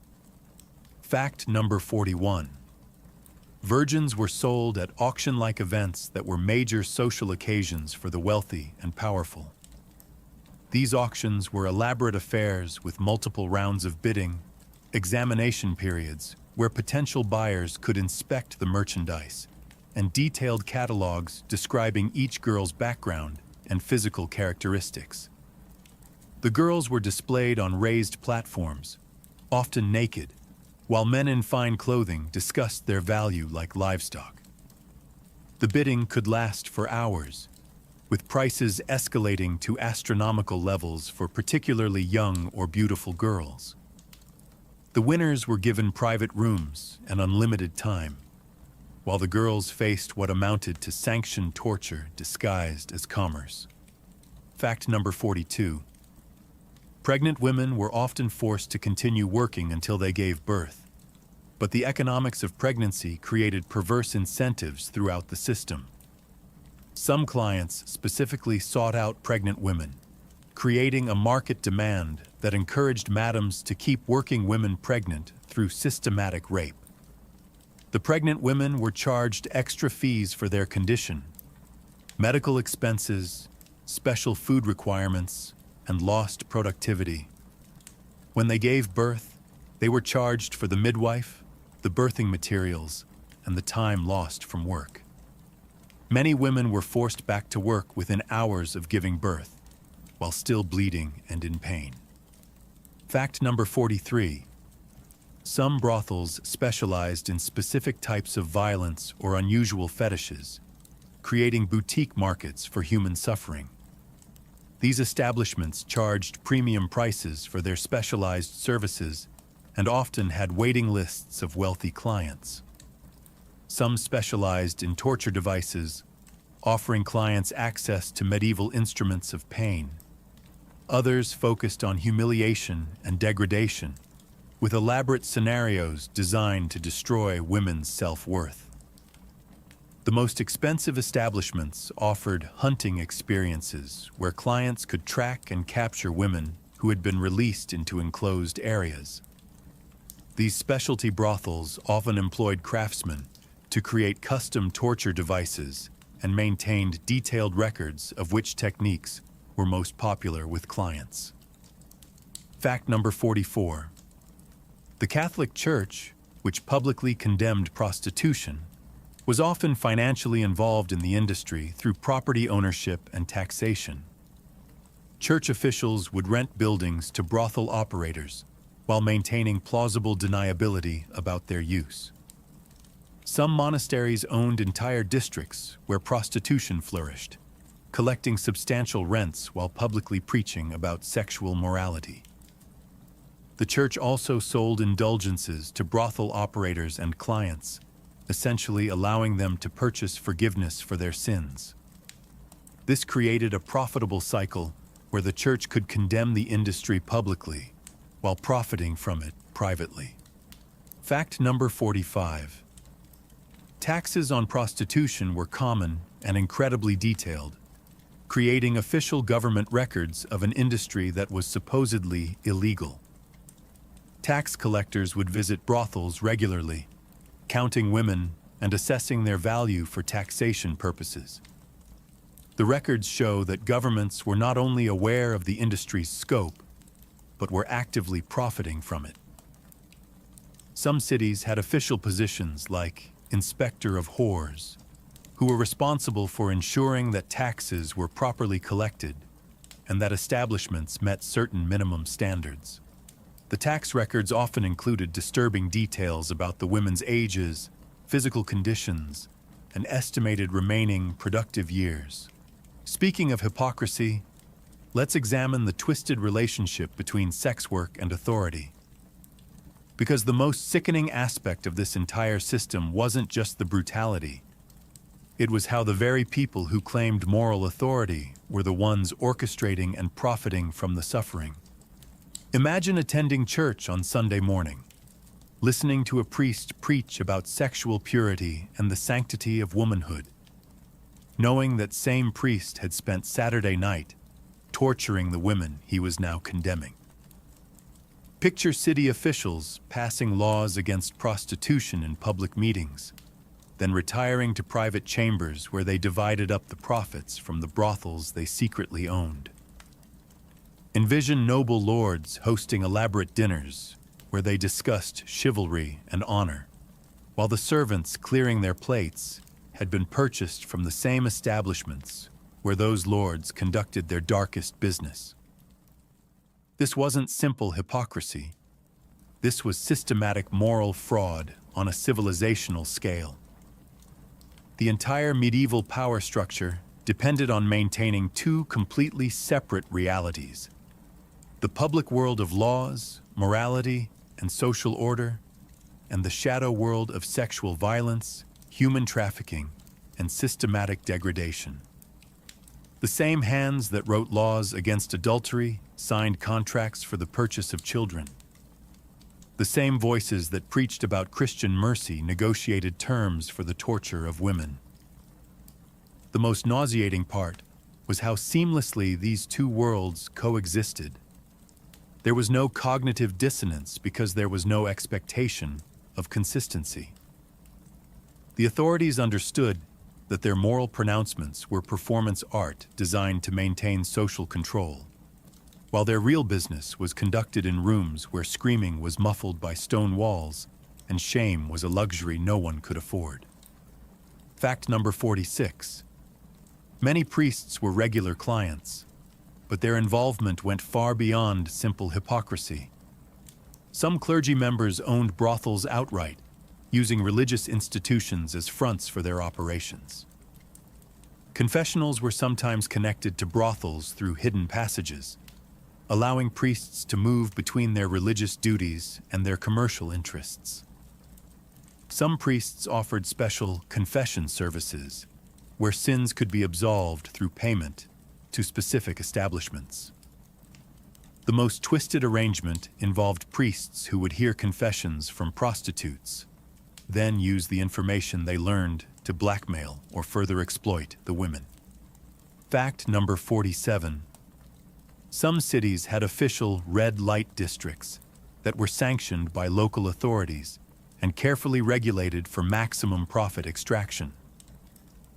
Fact number 41. Virgins were sold at auction-like events that were major social occasions for the wealthy and powerful. These auctions were elaborate affairs with multiple rounds of bidding, examination periods where potential buyers could inspect the merchandise, and detailed catalogs describing each girl's background and physical characteristics. The girls were displayed on raised platforms, often naked, while men in fine clothing discussed their value like livestock. The bidding could last for hours, with prices escalating to astronomical levels for particularly young or beautiful girls. The winners were given private rooms and unlimited time, while the girls faced what amounted to sanctioned torture disguised as commerce. Fact number 42. Pregnant women were often forced to continue working until they gave birth, but the economics of pregnancy created perverse incentives throughout the system. Some clients specifically sought out pregnant women, creating a market demand that encouraged madams to keep working women pregnant through systematic rape. The pregnant women were charged extra fees for their condition, medical expenses, special food requirements, and lost productivity. When they gave birth, they were charged for the midwife, the birthing materials, and the time lost from work. Many women were forced back to work within hours of giving birth, while still bleeding and in pain. Fact number 43. Some brothels specialized in specific types of violence or unusual fetishes, creating boutique markets for human suffering. These establishments charged premium prices for their specialized services and often had waiting lists of wealthy clients. Some specialized in torture devices, offering clients access to medieval instruments of pain. Others focused on humiliation and degradation, with elaborate scenarios designed to destroy women's self-worth. The most expensive establishments offered hunting experiences where clients could track and capture women who had been released into enclosed areas. These specialty brothels often employed craftsmen to create custom torture devices and maintained detailed records of which techniques were most popular with clients. Fact number 44. The Catholic Church, which publicly condemned prostitution, was often financially involved in the industry through property ownership and taxation. Church officials would rent buildings to brothel operators while maintaining plausible deniability about their use. Some monasteries owned entire districts where prostitution flourished, collecting substantial rents while publicly preaching about sexual morality. The church also sold indulgences to brothel operators and clients, essentially allowing them to purchase forgiveness for their sins. This created a profitable cycle where the church could condemn the industry publicly while profiting from it privately. Fact number 45. Taxes on prostitution were common and incredibly detailed, creating official government records of an industry that was supposedly illegal. Tax collectors would visit brothels regularly, counting women and assessing their value for taxation purposes. The records show that governments were not only aware of the industry's scope, but were actively profiting from it. Some cities had official positions like inspector of whores, who were responsible for ensuring that taxes were properly collected and that establishments met certain minimum standards. The tax records often included disturbing details about the women's ages, physical conditions, and estimated remaining productive years. Speaking of hypocrisy, let's examine the twisted relationship between sex work and authority. Because the most sickening aspect of this entire system wasn't just the brutality, it was how the very people who claimed moral authority were the ones orchestrating and profiting from the suffering. Imagine attending church on Sunday morning, listening to a priest preach about sexual purity and the sanctity of womanhood, knowing that same priest had spent Saturday night torturing the women he was now condemning. Picture city officials passing laws against prostitution in public meetings, then retiring to private chambers where they divided up the profits from the brothels they secretly owned. Envision noble lords hosting elaborate dinners where they discussed chivalry and honor, while the servants clearing their plates had been purchased from the same establishments where those lords conducted their darkest business. This wasn't simple hypocrisy. This was systematic moral fraud on a civilizational scale. The entire medieval power structure depended on maintaining two completely separate realities: the public world of laws, morality, and social order, and the shadow world of sexual violence, human trafficking, and systematic degradation. The same hands that wrote laws against adultery signed contracts for the purchase of children. The same voices that preached about Christian mercy negotiated terms for the torture of women. The most nauseating part was how seamlessly these two worlds coexisted. There was no cognitive dissonance because there was no expectation of consistency. The authorities understood that their moral pronouncements were performance art designed to maintain social control, while their real business was conducted in rooms where screaming was muffled by stone walls and shame was a luxury no one could afford. Fact number 46. Many priests were regular clients, but their involvement went far beyond simple hypocrisy. Some clergy members owned brothels outright, using religious institutions as fronts for their operations. Confessionals were sometimes connected to brothels through hidden passages, allowing priests to move between their religious duties and their commercial interests. Some priests offered special confession services, where sins could be absolved through payment to specific establishments. The most twisted arrangement involved priests who would hear confessions from prostitutes, then use the information they learned to blackmail or further exploit the women. Fact number 47. Some cities had official red light districts that were sanctioned by local authorities and carefully regulated for maximum profit extraction.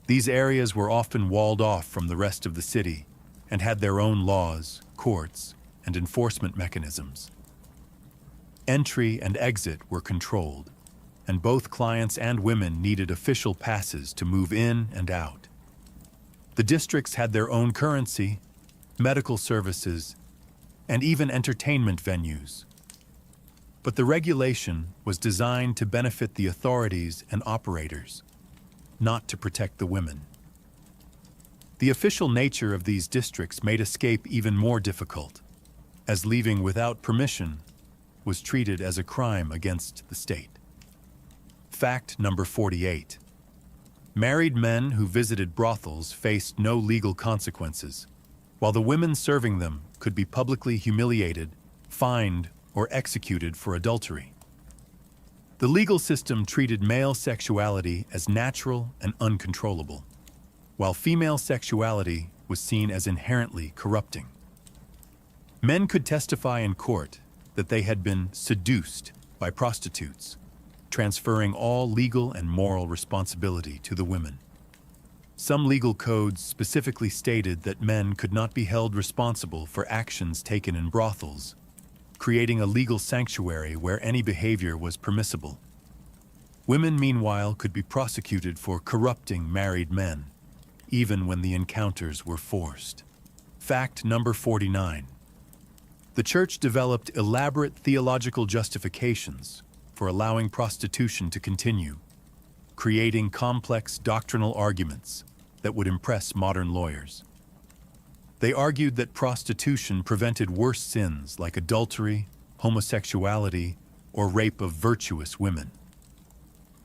These areas were often walled off from the rest of the city and had their own laws, courts, and enforcement mechanisms. Entry and exit were controlled, and both clients and women needed official passes to move in and out. The districts had their own currency, medical services, and even entertainment venues. But the regulation was designed to benefit the authorities and operators, not to protect the women. The official nature of these districts made escape even more difficult, as leaving without permission was treated as a crime against the state. Fact number 48. Married men who visited brothels faced no legal consequences, while the women serving them could be publicly humiliated, fined, or executed for adultery. The legal system treated male sexuality as natural and uncontrollable, while female sexuality was seen as inherently corrupting. Men could testify in court that they had been seduced by prostitutes, transferring all legal and moral responsibility to the women. Some legal codes specifically stated that men could not be held responsible for actions taken in brothels, creating a legal sanctuary where any behavior was permissible. Women, meanwhile, could be prosecuted for corrupting married men, even when the encounters were forced. Fact number 49. The church developed elaborate theological justifications for allowing prostitution to continue, creating complex doctrinal arguments that would impress modern lawyers. They argued that prostitution prevented worse sins like adultery, homosexuality, or rape of virtuous women.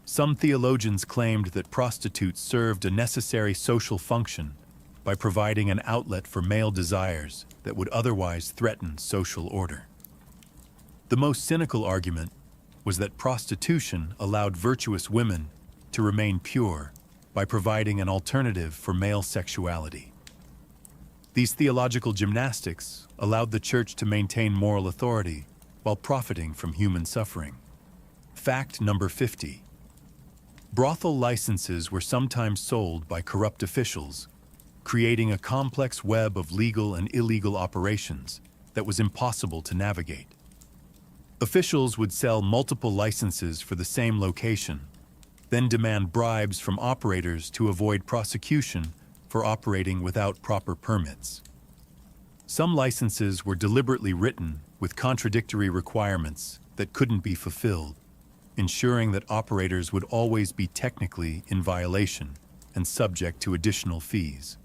Some theologians claimed that prostitutes served a necessary social function by providing an outlet for male desires that would otherwise threaten social order. The most cynical argument was that prostitution allowed virtuous women to remain pure by providing an alternative for male sexuality. These theological gymnastics allowed the church to maintain moral authority while profiting from human suffering. Fact number 50. Brothel licenses were sometimes sold by corrupt officials, creating a complex web of legal and illegal operations that was impossible to navigate. Officials would sell multiple licenses for the same location, then demand bribes from operators to avoid prosecution for operating without proper permits. Some licenses were deliberately written with contradictory requirements that couldn't be fulfilled, ensuring that operators would always be technically in violation and subject to additional fees.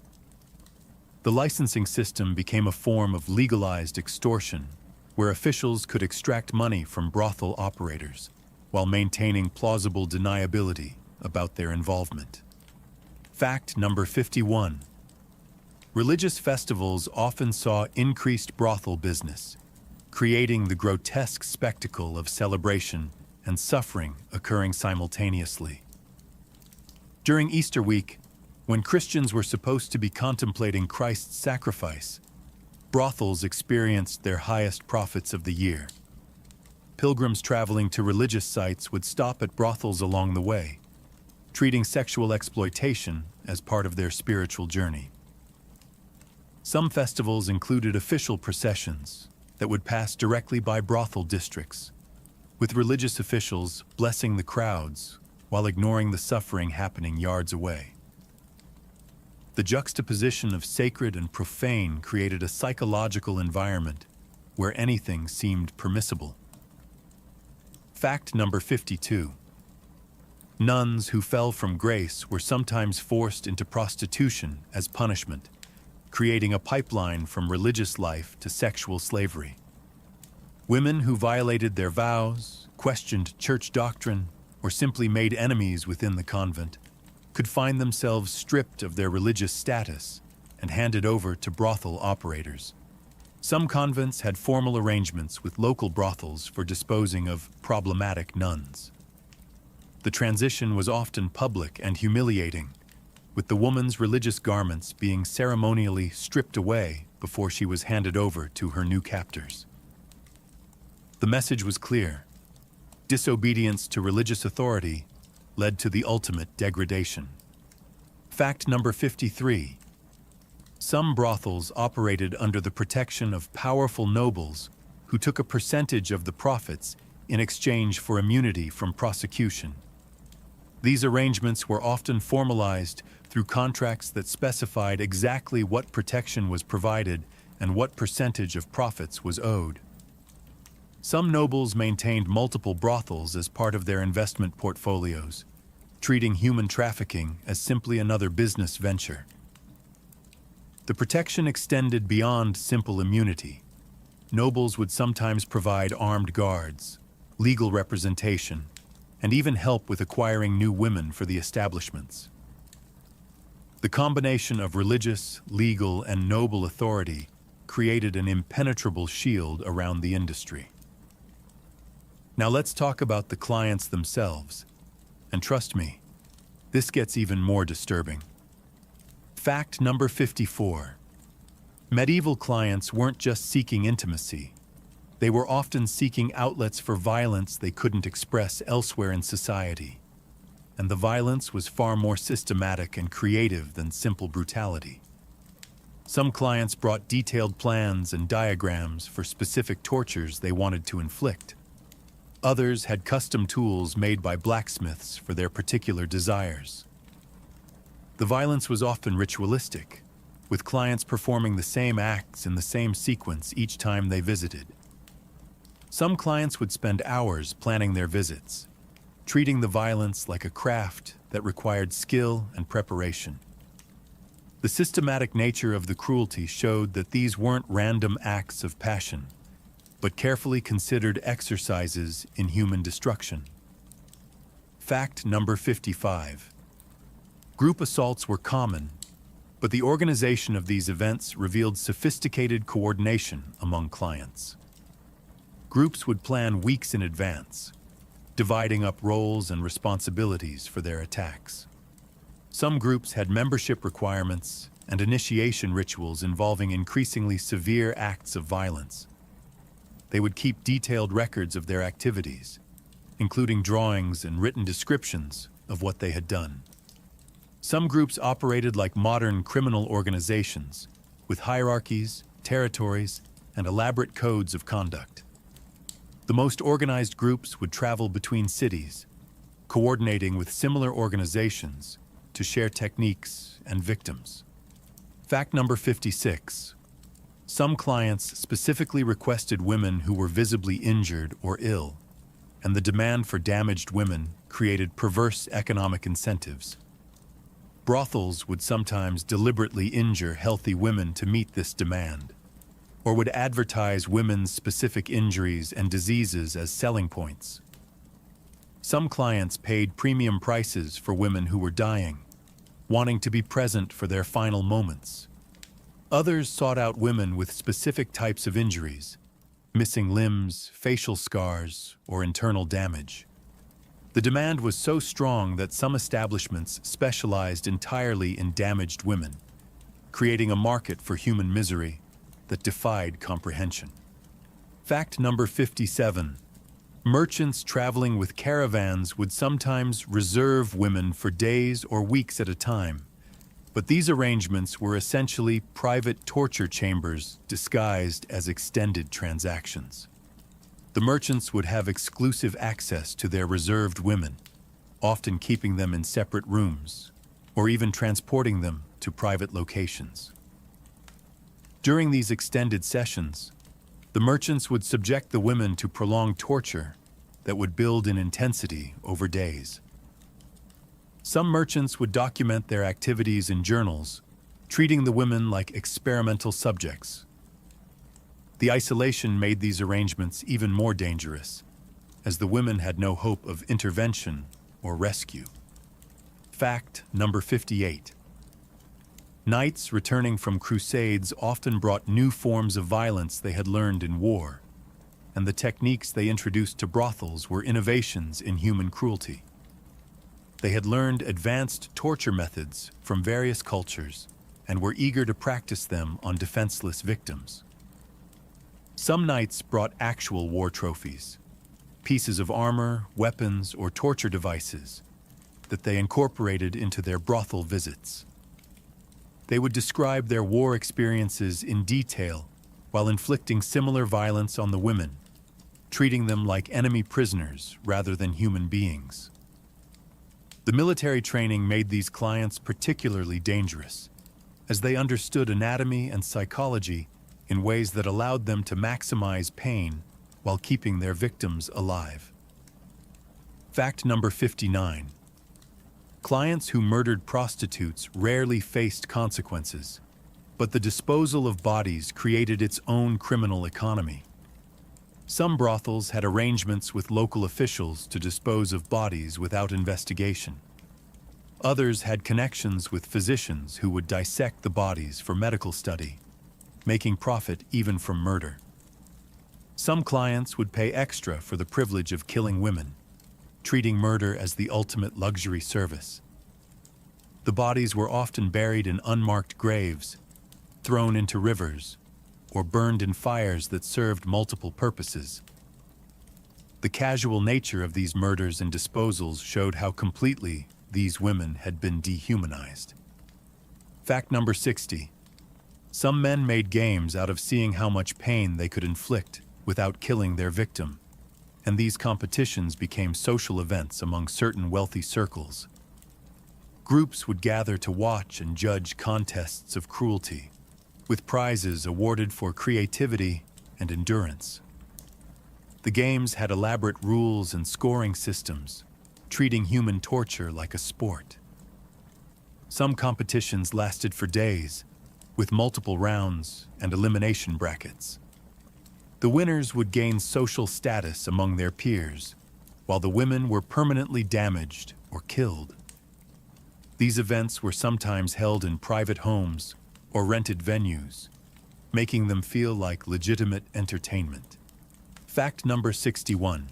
The licensing system became a form of legalized extortion, where officials could extract money from brothel operators while maintaining plausible deniability about their involvement. Fact number 51. Religious festivals often saw increased brothel business, creating the grotesque spectacle of celebration and suffering occurring simultaneously. During Easter week, when Christians were supposed to be contemplating Christ's sacrifice, brothels experienced their highest profits of the year. Pilgrims traveling to religious sites would stop at brothels along the way, treating sexual exploitation as part of their spiritual journey. Some festivals included official processions that would pass directly by brothel districts, with religious officials blessing the crowds while ignoring the suffering happening yards away. The juxtaposition of sacred and profane created a psychological environment where anything seemed permissible. Fact number 52. Nuns who fell from grace were sometimes forced into prostitution as punishment, creating a pipeline from religious life to sexual slavery. Women who violated their vows, questioned church doctrine, or simply made enemies within the convent could find themselves stripped of their religious status and handed over to brothel operators. Some convents had formal arrangements with local brothels for disposing of problematic nuns. The transition was often public and humiliating, with the woman's religious garments being ceremonially stripped away before she was handed over to her new captors. The message was clear: disobedience to religious authority led to the ultimate degradation. Fact number 53. Some brothels operated under the protection of powerful nobles who took a percentage of the profits in exchange for immunity from prosecution. These arrangements were often formalized through contracts that specified exactly what protection was provided and what percentage of profits was owed. Some nobles maintained multiple brothels as part of their investment portfolios, treating human trafficking as simply another business venture. The protection extended beyond simple immunity. Nobles would sometimes provide armed guards, legal representation, and even help with acquiring new women for the establishments. The combination of religious, legal, and noble authority created an impenetrable shield around the industry. Now let's talk about the clients themselves. And trust me, this gets even more disturbing. Fact number 54. Medieval clients weren't just seeking intimacy. They were often seeking outlets for violence they couldn't express elsewhere in society. And the violence was far more systematic and creative than simple brutality. Some clients brought detailed plans and diagrams for specific tortures they wanted to inflict. Others had custom tools made by blacksmiths for their particular desires. The violence was often ritualistic, with clients performing the same acts in the same sequence each time they visited. Some clients would spend hours planning their visits, treating the violence like a craft that required skill and preparation. The systematic nature of the cruelty showed that these weren't random acts of passion, but carefully considered exercises in human destruction. Fact number 55. Group assaults were common, but the organization of these events revealed sophisticated coordination among clients. Groups would plan weeks in advance, dividing up roles and responsibilities for their attacks. Some groups had membership requirements and initiation rituals involving increasingly severe acts of violence. They would keep detailed records of their activities, including drawings and written descriptions of what they had done. Some groups operated like modern criminal organizations, with hierarchies, territories, and elaborate codes of conduct. The most organized groups would travel between cities, coordinating with similar organizations to share techniques and victims. Fact number 56. Some clients specifically requested women who were visibly injured or ill, and the demand for damaged women created perverse economic incentives. Brothels would sometimes deliberately injure healthy women to meet this demand, or would advertise women's specific injuries and diseases as selling points. Some clients paid premium prices for women who were dying, wanting to be present for their final moments. Others sought out women with specific types of injuries, missing limbs, facial scars, or internal damage. The demand was so strong that some establishments specialized entirely in damaged women, creating a market for human misery that defied comprehension. Fact number 57. Merchants traveling with caravans would sometimes reserve women for days or weeks at a time, but these arrangements were essentially private torture chambers disguised as extended transactions. The merchants would have exclusive access to their reserved women, often keeping them in separate rooms, or even transporting them to private locations. During these extended sessions, the merchants would subject the women to prolonged torture that would build in intensity over days. Some merchants would document their activities in journals, treating the women like experimental subjects. The isolation made these arrangements even more dangerous, as the women had no hope of intervention or rescue. Fact number 58. Knights returning from crusades often brought new forms of violence they had learned in war, and the techniques they introduced to brothels were innovations in human cruelty. They had learned advanced torture methods from various cultures and were eager to practice them on defenseless victims. Some knights brought actual war trophies, pieces of armor, weapons, or torture devices that they incorporated into their brothel visits. They would describe their war experiences in detail while inflicting similar violence on the women, treating them like enemy prisoners rather than human beings. The military training made these clients particularly dangerous, as they understood anatomy and psychology in ways that allowed them to maximize pain while keeping their victims alive. Fact number 59. Clients who murdered prostitutes rarely faced consequences, but the disposal of bodies created its own criminal economy. Some brothels had arrangements with local officials to dispose of bodies without investigation. Others had connections with physicians who would dissect the bodies for medical study, making profit even from murder. Some clients would pay extra for the privilege of killing women, treating murder as the ultimate luxury service. The bodies were often buried in unmarked graves, thrown into rivers, or burned in fires that served multiple purposes. The casual nature of these murders and disposals showed how completely these women had been dehumanized. Fact number 60. Some men made games out of seeing how much pain they could inflict without killing their victim, and these competitions became social events among certain wealthy circles. Groups would gather to watch and judge contests of cruelty, with prizes awarded for creativity and endurance. The games had elaborate rules and scoring systems, treating human torture like a sport. Some competitions lasted for days, with multiple rounds and elimination brackets. The winners would gain social status among their peers, while the women were permanently damaged or killed. These events were sometimes held in private homes or rented venues, making them feel like legitimate entertainment. Fact number 61.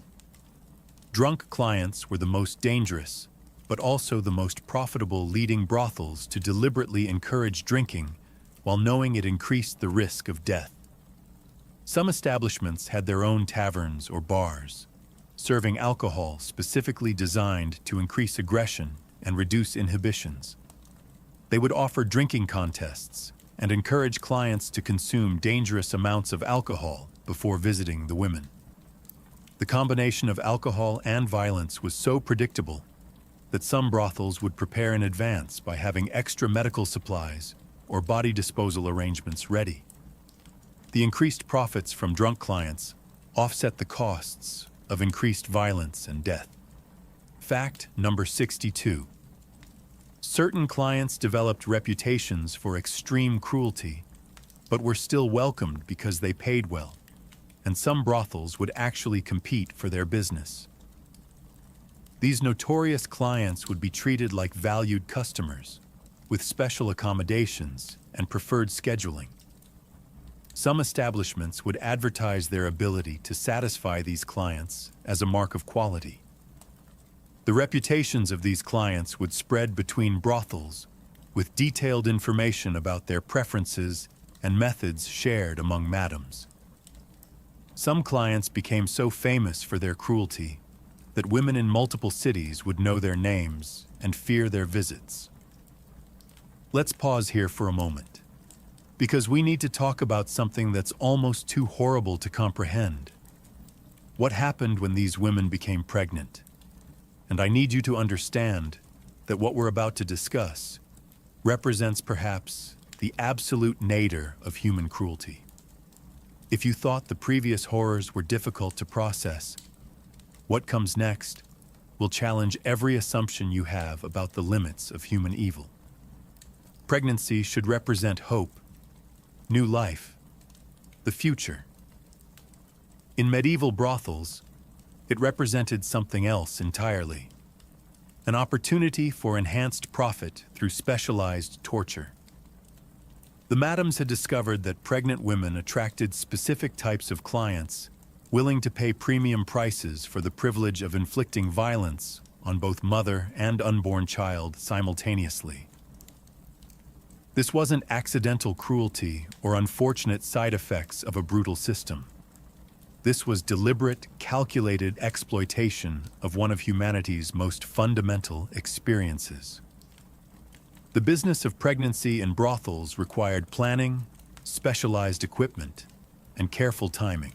Drunk clients were the most dangerous, but also the most profitable, leading brothels to deliberately encourage drinking while knowing it increased the risk of death. Some establishments had their own taverns or bars, serving alcohol specifically designed to increase aggression and reduce inhibitions. They would offer drinking contests and encourage clients to consume dangerous amounts of alcohol before visiting the women. The combination of alcohol and violence was so predictable that some brothels would prepare in advance by having extra medical supplies or body disposal arrangements ready. The increased profits from drunk clients offset the costs of increased violence and death. Fact number 62. Certain clients developed reputations for extreme cruelty, but were still welcomed because they paid well, and some brothels would actually compete for their business. These notorious clients would be treated like valued customers, with special accommodations and preferred scheduling. Some establishments would advertise their ability to satisfy these clients as a mark of quality. The reputations of these clients would spread between brothels, with detailed information about their preferences and methods shared among madams. Some clients became so famous for their cruelty that women in multiple cities would know their names and fear their visits. Let's pause here for a moment, because we need to talk about something that's almost too horrible to comprehend. What happened when these women became pregnant? And I need you to understand that what we're about to discuss represents perhaps the absolute nadir of human cruelty. If you thought the previous horrors were difficult to process, what comes next will challenge every assumption you have about the limits of human evil. Pregnancy should represent hope, new life, the future. In medieval brothels, it represented something else entirely, an opportunity for enhanced profit through specialized torture. The madams had discovered that pregnant women attracted specific types of clients willing to pay premium prices for the privilege of inflicting violence on both mother and unborn child simultaneously. This wasn't accidental cruelty or unfortunate side effects of a brutal system. This was deliberate, calculated exploitation of one of humanity's most fundamental experiences. The business of pregnancy in brothels required planning, specialized equipment, and careful timing.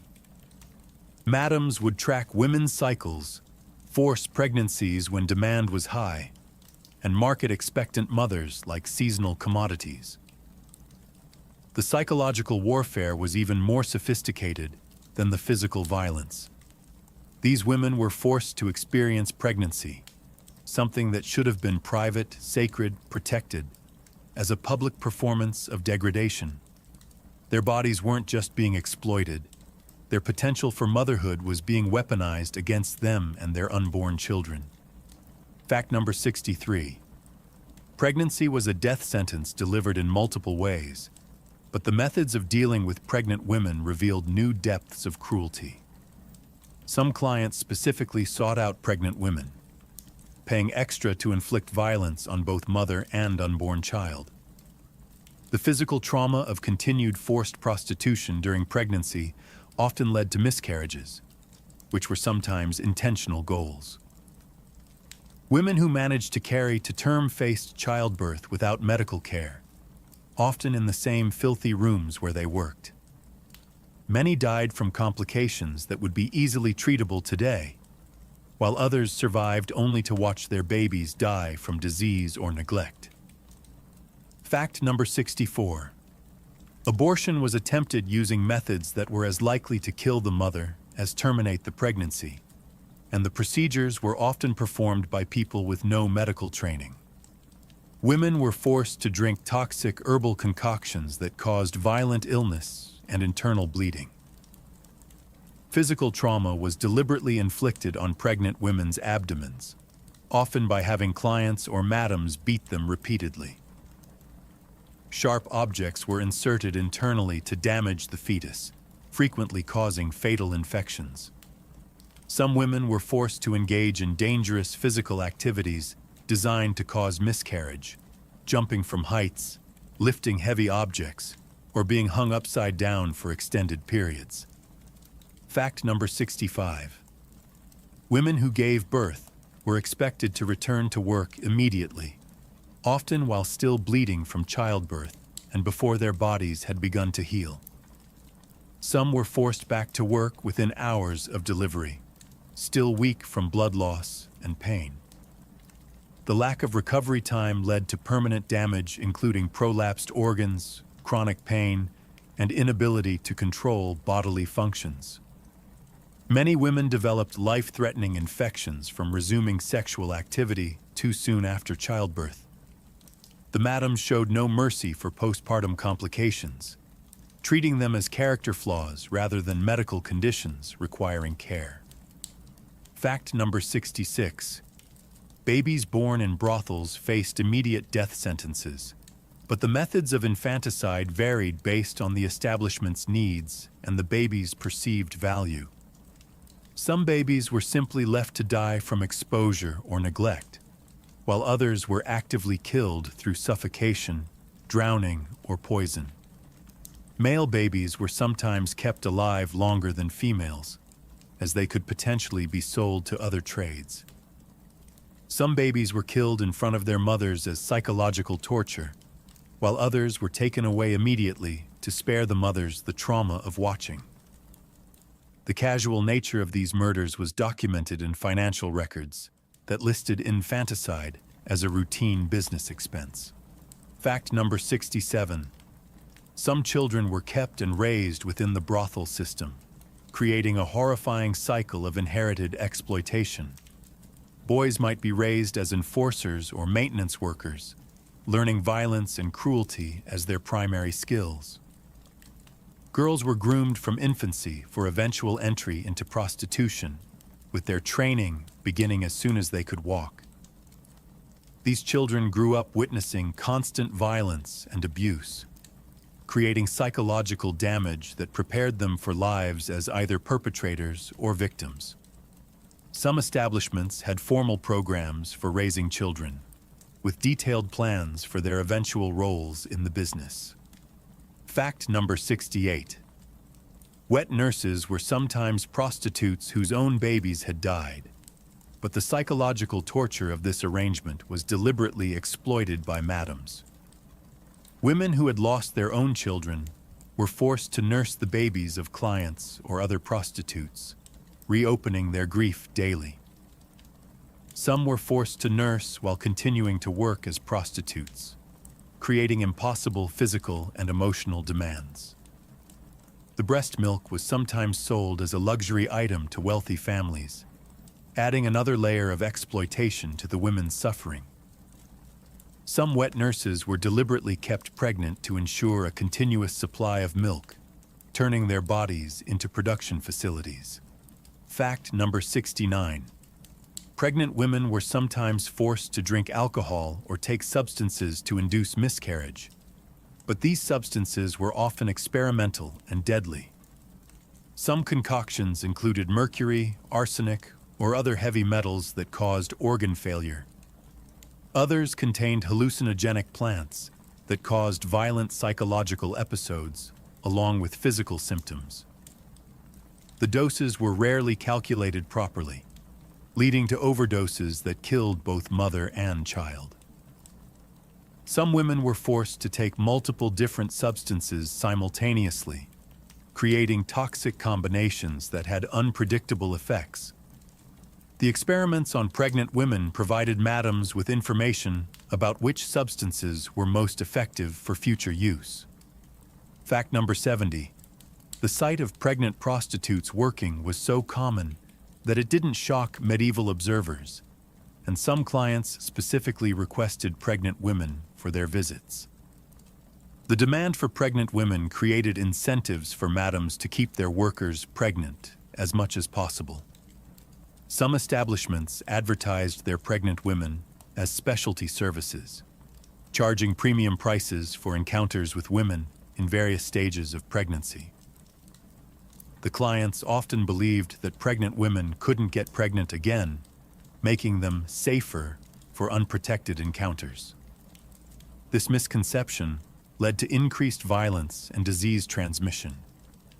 Madams would track women's cycles, force pregnancies when demand was high, and market expectant mothers like seasonal commodities. The psychological warfare was even more sophisticated than the physical violence. These women were forced to experience pregnancy, something that should have been private, sacred, protected, as a public performance of degradation. Their bodies weren't just being exploited, their potential for motherhood was being weaponized against them and their unborn children. Fact number 63. Pregnancy was a death sentence delivered in multiple ways, but the methods of dealing with pregnant women revealed new depths of cruelty. Some clients specifically sought out pregnant women, paying extra to inflict violence on both mother and unborn child. The physical trauma of continued forced prostitution during pregnancy often led to miscarriages, which were sometimes intentional goals. Women who managed to carry to term faced childbirth without medical care, often in the same filthy rooms where they worked. Many died from complications that would be easily treatable today, while others survived only to watch their babies die from disease or neglect. Fact number 64. Abortion was attempted using methods that were as likely to kill the mother as terminate the pregnancy, and the procedures were often performed by people with no medical training. Women were forced to drink toxic herbal concoctions that caused violent illness and internal bleeding. Physical trauma was deliberately inflicted on pregnant women's abdomens, often by having clients or madams beat them repeatedly. Sharp objects were inserted internally to damage the fetus, frequently causing fatal infections. Some women were forced to engage in dangerous physical activities designed to cause miscarriage, jumping from heights, lifting heavy objects, or being hung upside down for extended periods. Fact number 65. Women who gave birth were expected to return to work immediately, often while still bleeding from childbirth and before their bodies had begun to heal. Some were forced back to work within hours of delivery, still weak from blood loss and pain. The lack of recovery time led to permanent damage, including prolapsed organs, chronic pain, and inability to control bodily functions. Many women developed life-threatening infections from resuming sexual activity too soon after childbirth. The madams showed no mercy for postpartum complications, treating them as character flaws rather than medical conditions requiring care. Fact number 66. Babies born in brothels faced immediate death sentences, but the methods of infanticide varied based on the establishment's needs and the baby's perceived value. Some babies were simply left to die from exposure or neglect, while others were actively killed through suffocation, drowning, or poison. Male babies were sometimes kept alive longer than females, as they could potentially be sold to other trades. Some babies were killed in front of their mothers as psychological torture, while others were taken away immediately to spare the mothers the trauma of watching. The casual nature of these murders was documented in financial records that listed infanticide as a routine business expense. Fact number 67. Some children were kept and raised within the brothel system, creating a horrifying cycle of inherited exploitation. Boys might be raised as enforcers or maintenance workers, learning violence and cruelty as their primary skills. Girls were groomed from infancy for eventual entry into prostitution, with their training beginning as soon as they could walk. These children grew up witnessing constant violence and abuse, creating psychological damage that prepared them for lives as either perpetrators or victims. Some establishments had formal programs for raising children, with detailed plans for their eventual roles in the business. Fact number 68. Wet nurses were sometimes prostitutes whose own babies had died, but the psychological torture of this arrangement was deliberately exploited by madams. Women who had lost their own children were forced to nurse the babies of clients or other prostitutes, reopening their grief daily. Some were forced to nurse while continuing to work as prostitutes, creating impossible physical and emotional demands. The breast milk was sometimes sold as a luxury item to wealthy families, adding another layer of exploitation to the women's suffering. Some wet nurses were deliberately kept pregnant to ensure a continuous supply of milk, turning their bodies into production facilities. Fact number 69. Pregnant women were sometimes forced to drink alcohol or take substances to induce miscarriage, but these substances were often experimental and deadly. Some concoctions included mercury, arsenic, or other heavy metals that caused organ failure. Others contained hallucinogenic plants that caused violent psychological episodes, along with physical symptoms. The doses were rarely calculated properly, leading to overdoses that killed both mother and child. Some women were forced to take multiple different substances simultaneously, creating toxic combinations that had unpredictable effects. The experiments on pregnant women provided madams with information about which substances were most effective for future use. Fact number 70. The sight of pregnant prostitutes working was so common that it didn't shock medieval observers, and some clients specifically requested pregnant women for their visits. The demand for pregnant women created incentives for madams to keep their workers pregnant as much as possible. Some establishments advertised their pregnant women as specialty services, charging premium prices for encounters with women in various stages of pregnancy. The clients often believed that pregnant women couldn't get pregnant again, making them safer for unprotected encounters. This misconception led to increased violence and disease transmission,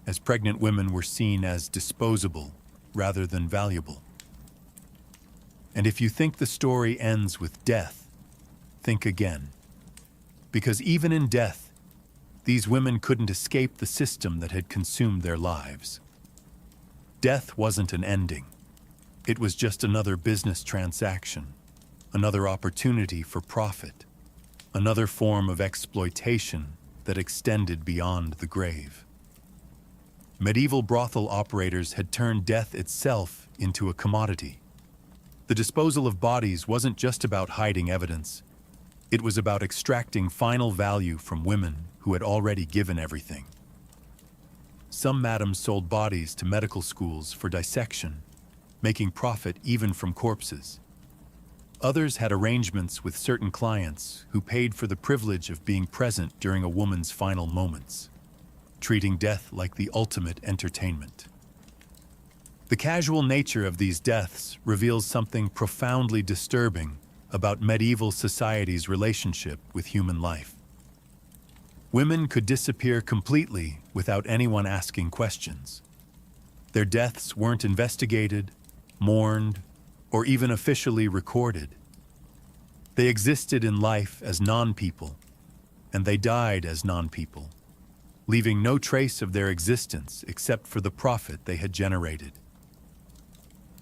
as pregnant women were seen as disposable rather than valuable. And if you think the story ends with death, think again. Because even in death, these women couldn't escape the system that had consumed their lives. Death wasn't an ending. It was just another business transaction, another opportunity for profit, another form of exploitation that extended beyond the grave. Medieval brothel operators had turned death itself into a commodity. The disposal of bodies wasn't just about hiding evidence. It was about extracting final value from women who had already given everything. Some madams sold bodies to medical schools for dissection, making profit even from corpses. Others had arrangements with certain clients who paid for the privilege of being present during a woman's final moments, treating death like the ultimate entertainment. The casual nature of these deaths reveals something profoundly disturbing about medieval society's relationship with human life. Women could disappear completely without anyone asking questions. Their deaths weren't investigated, mourned, or even officially recorded. They existed in life as non-people, and they died as non-people, leaving no trace of their existence except for the profit they had generated.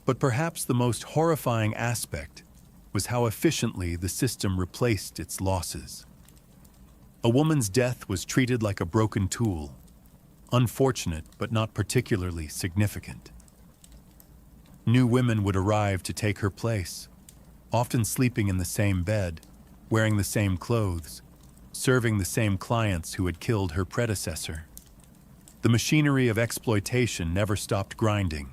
But perhaps the most horrifying aspect was how efficiently the system replaced its losses. A woman's death was treated like a broken tool, unfortunate but not particularly significant. New women would arrive to take her place, often sleeping in the same bed, wearing the same clothes, serving the same clients who had killed her predecessor. The machinery of exploitation never stopped grinding,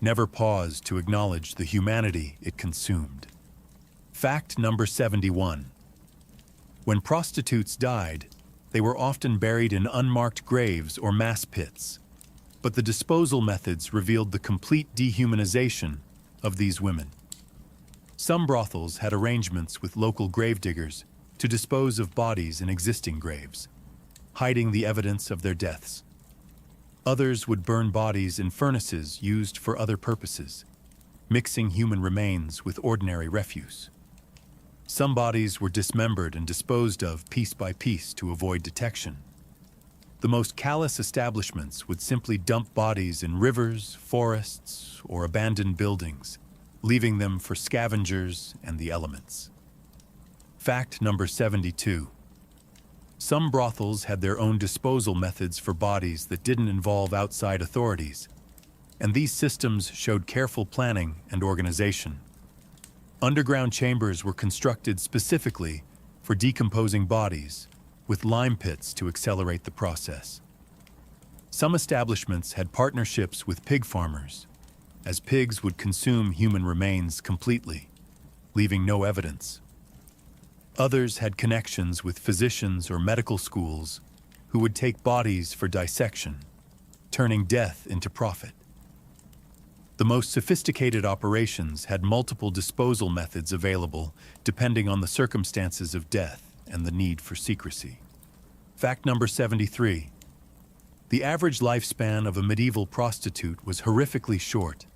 never paused to acknowledge the humanity it consumed. Fact number 71. When prostitutes died, they were often buried in unmarked graves or mass pits, but the disposal methods revealed the complete dehumanization of these women. Some brothels had arrangements with local gravediggers to dispose of bodies in existing graves, hiding the evidence of their deaths. Others would burn bodies in furnaces used for other purposes, mixing human remains with ordinary refuse. Some bodies were dismembered and disposed of piece by piece to avoid detection. The most callous establishments would simply dump bodies in rivers, forests, or abandoned buildings, leaving them for scavengers and the elements. Fact number 72. Some brothels had their own disposal methods for bodies that didn't involve outside authorities, and these systems showed careful planning and organization. Underground chambers were constructed specifically for decomposing bodies, with lime pits to accelerate the process. Some establishments had partnerships with pig farmers, as pigs would consume human remains completely, leaving no evidence. Others had connections with physicians or medical schools who would take bodies for dissection, turning death into profit. The most sophisticated operations had multiple disposal methods available depending on the circumstances of death and the need for secrecy. Fact number 73. The average lifespan of a medieval prostitute was horrifically short,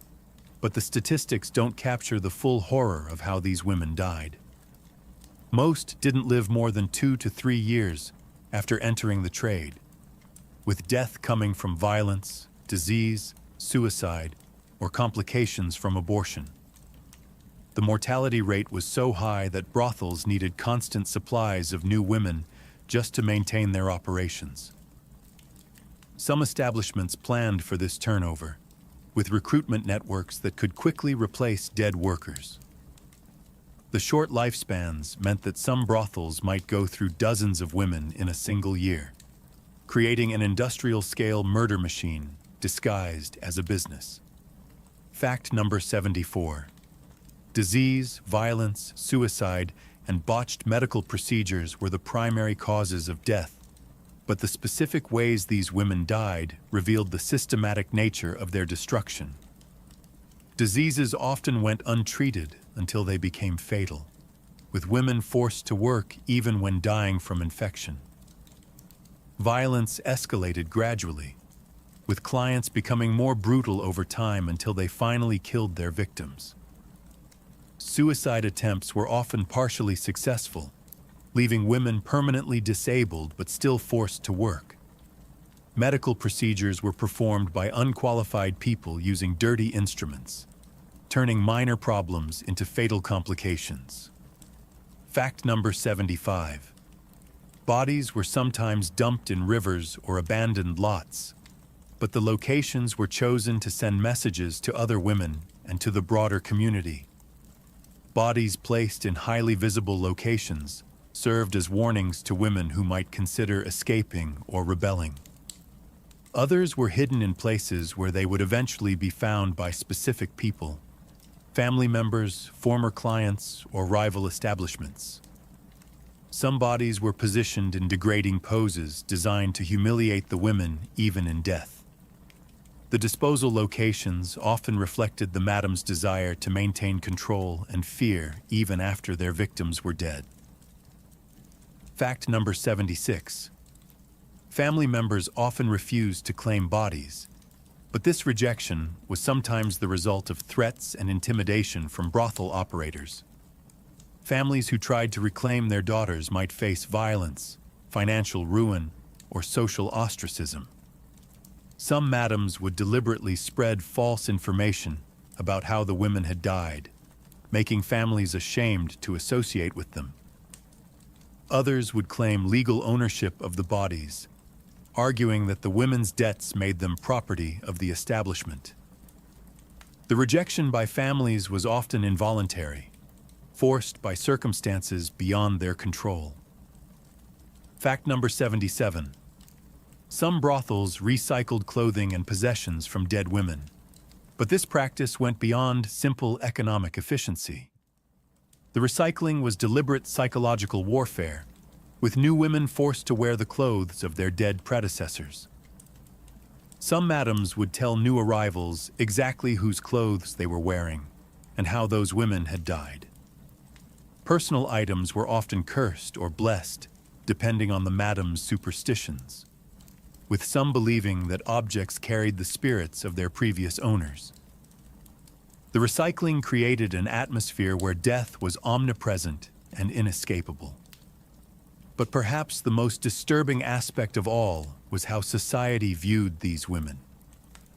but the statistics don't capture the full horror of how these women died. Most didn't live more than 2 to 3 years after entering the trade, with death coming from violence, disease, suicide, or complications from abortion. The mortality rate was so high that brothels needed constant supplies of new women just to maintain their operations. Some establishments planned for this turnover, with recruitment networks that could quickly replace dead workers. The short lifespans meant that some brothels might go through dozens of women in a single year, creating an industrial-scale murder machine disguised as a business. Fact number 74. Disease, violence, suicide, and botched medical procedures were the primary causes of death, but the specific ways these women died revealed the systematic nature of their destruction. Diseases often went untreated until they became fatal, with women forced to work even when dying from infection. Violence escalated gradually, with clients becoming more brutal over time until they finally killed their victims. Suicide attempts were often partially successful, leaving women permanently disabled but still forced to work. Medical procedures were performed by unqualified people using dirty instruments, turning minor problems into fatal complications. Fact number 75. Bodies were sometimes dumped in rivers or abandoned lots, but the locations were chosen to send messages to other women and to the broader community. Bodies placed in highly visible locations served as warnings to women who might consider escaping or rebelling. Others were hidden in places where they would eventually be found by specific people, family members, former clients, or rival establishments. Some bodies were positioned in degrading poses designed to humiliate the women even in death. The disposal locations often reflected the madam's desire to maintain control and fear even after their victims were dead. Fact number 76. Family members often refused to claim bodies, but this rejection was sometimes the result of threats and intimidation from brothel operators. Families who tried to reclaim their daughters might face violence, financial ruin, or social ostracism. Some madams would deliberately spread false information about how the women had died, making families ashamed to associate with them. Others would claim legal ownership of the bodies, arguing that the women's debts made them property of the establishment. The rejection by families was often involuntary, forced by circumstances beyond their control. Fact number 77. Some brothels recycled clothing and possessions from dead women, but this practice went beyond simple economic efficiency. The recycling was deliberate psychological warfare, with new women forced to wear the clothes of their dead predecessors. Some madams would tell new arrivals exactly whose clothes they were wearing and how those women had died. Personal items were often cursed or blessed, depending on the madam's superstitions, with some believing that objects carried the spirits of their previous owners. The recycling created an atmosphere where death was omnipresent and inescapable. But perhaps the most disturbing aspect of all was how society viewed these women.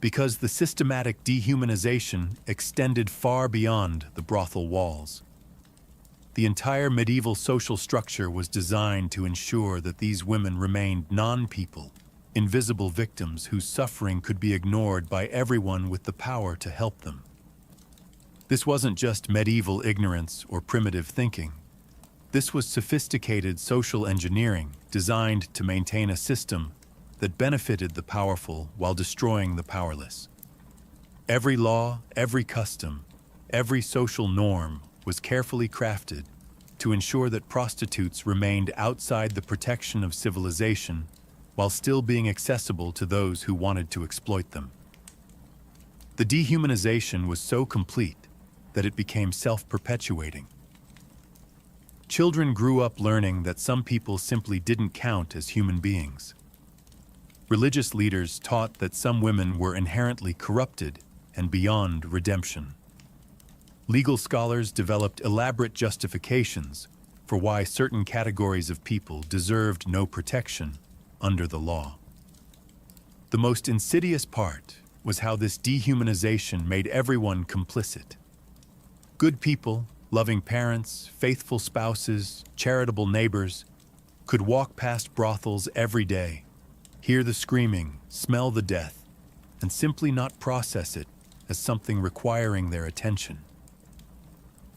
Because the systematic dehumanization extended far beyond the brothel walls. The entire medieval social structure was designed to ensure that these women remained non-people, invisible victims whose suffering could be ignored by everyone with the power to help them. This wasn't just medieval ignorance or primitive thinking. This was sophisticated social engineering designed to maintain a system that benefited the powerful while destroying the powerless. Every law, every custom, every social norm was carefully crafted to ensure that prostitutes remained outside the protection of civilization while still being accessible to those who wanted to exploit them. The dehumanization was so complete that it became self-perpetuating. Children grew up learning that some people simply didn't count as human beings. Religious leaders taught that some women were inherently corrupted and beyond redemption. Legal scholars developed elaborate justifications for why certain categories of people deserved no protection under the law. The most insidious part was how this dehumanization made everyone complicit. Good people, loving parents, faithful spouses, charitable neighbors could walk past brothels every day, hear the screaming, smell the death, and simply not process it as something requiring their attention.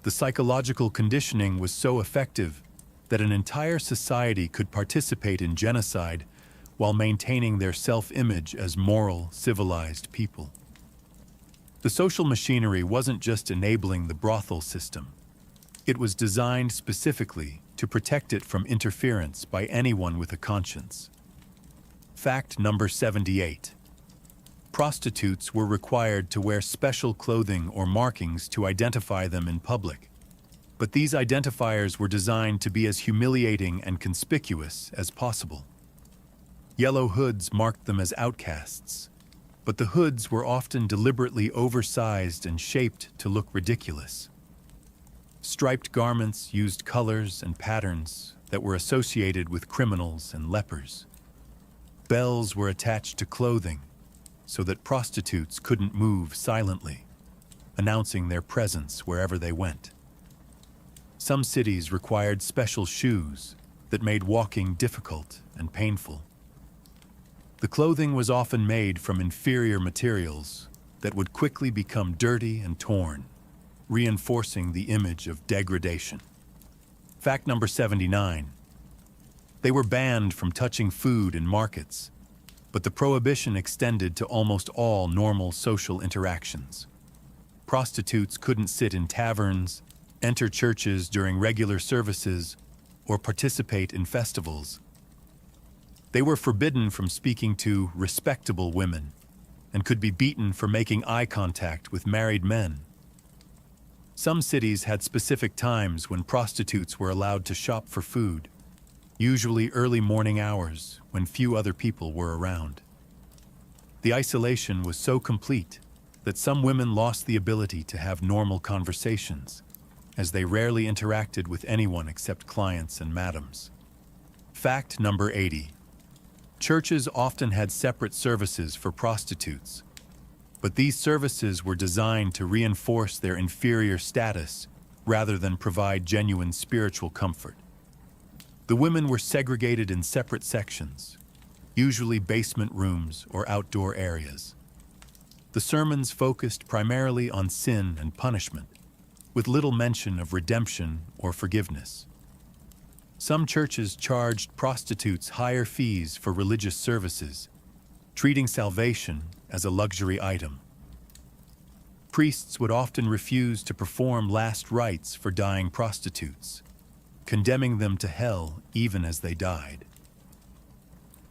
The psychological conditioning was so effective that an entire society could participate in genocide while maintaining their self-image as moral, civilized people. The social machinery wasn't just enabling the brothel system. It was designed specifically to protect it from interference by anyone with a conscience. Fact number 78. Prostitutes were required to wear special clothing or markings to identify them in public. But these identifiers were designed to be as humiliating and conspicuous as possible. Yellow hoods marked them as outcasts, but the hoods were often deliberately oversized and shaped to look ridiculous. Striped garments used colors and patterns that were associated with criminals and lepers. Bells were attached to clothing so that prostitutes couldn't move silently, announcing their presence wherever they went. Some cities required special shoes that made walking difficult and painful. The clothing was often made from inferior materials that would quickly become dirty and torn, reinforcing the image of degradation. Fact number 79. They were banned from touching food in markets, but the prohibition extended to almost all normal social interactions. Prostitutes couldn't sit in taverns, enter churches during regular services, or participate in festivals. They were forbidden from speaking to respectable women and could be beaten for making eye contact with married men. Some cities had specific times when prostitutes were allowed to shop for food, usually early morning hours when few other people were around. The isolation was so complete that some women lost the ability to have normal conversations, as they rarely interacted with anyone except clients and madams. Fact number 80. Churches often had separate services for prostitutes, but these services were designed to reinforce their inferior status rather than provide genuine spiritual comfort. The women were segregated in separate sections, usually basement rooms or outdoor areas. The sermons focused primarily on sin and punishment, with little mention of redemption or forgiveness. Some churches charged prostitutes higher fees for religious services, treating salvation as a luxury item. Priests would often refuse to perform last rites for dying prostitutes, condemning them to hell even as they died.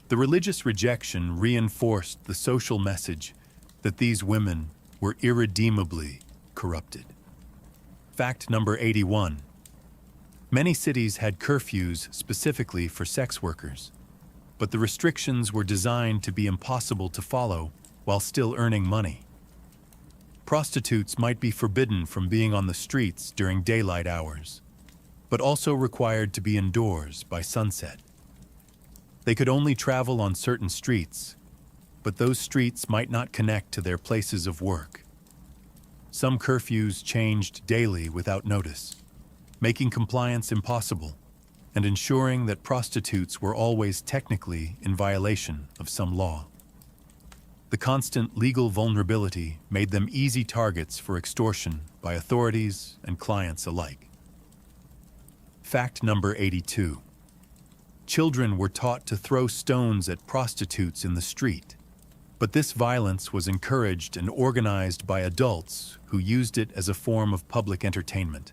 The religious rejection reinforced the social message that these women were irredeemably corrupted. Fact number 81. Many cities had curfews specifically for sex workers, but the restrictions were designed to be impossible to follow while still earning money. Prostitutes might be forbidden from being on the streets during daylight hours, but also required to be indoors by sunset. They could only travel on certain streets, but those streets might not connect to their places of work. Some curfews changed daily without notice, making compliance impossible and ensuring that prostitutes were always technically in violation of some law. The constant legal vulnerability made them easy targets for extortion by authorities and clients alike. Fact number 82. Children were taught to throw stones at prostitutes in the street, but this violence was encouraged and organized by adults who used it as a form of public entertainment.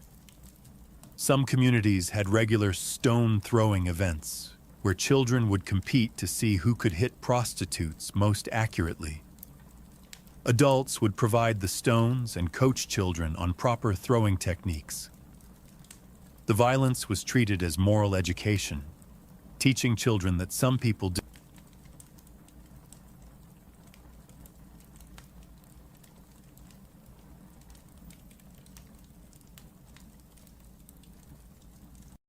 Some communities had regular stone-throwing events, where children would compete to see who could hit prostitutes most accurately. Adults would provide the stones and coach children on proper throwing techniques. The violence was treated as moral education, teaching children that some people do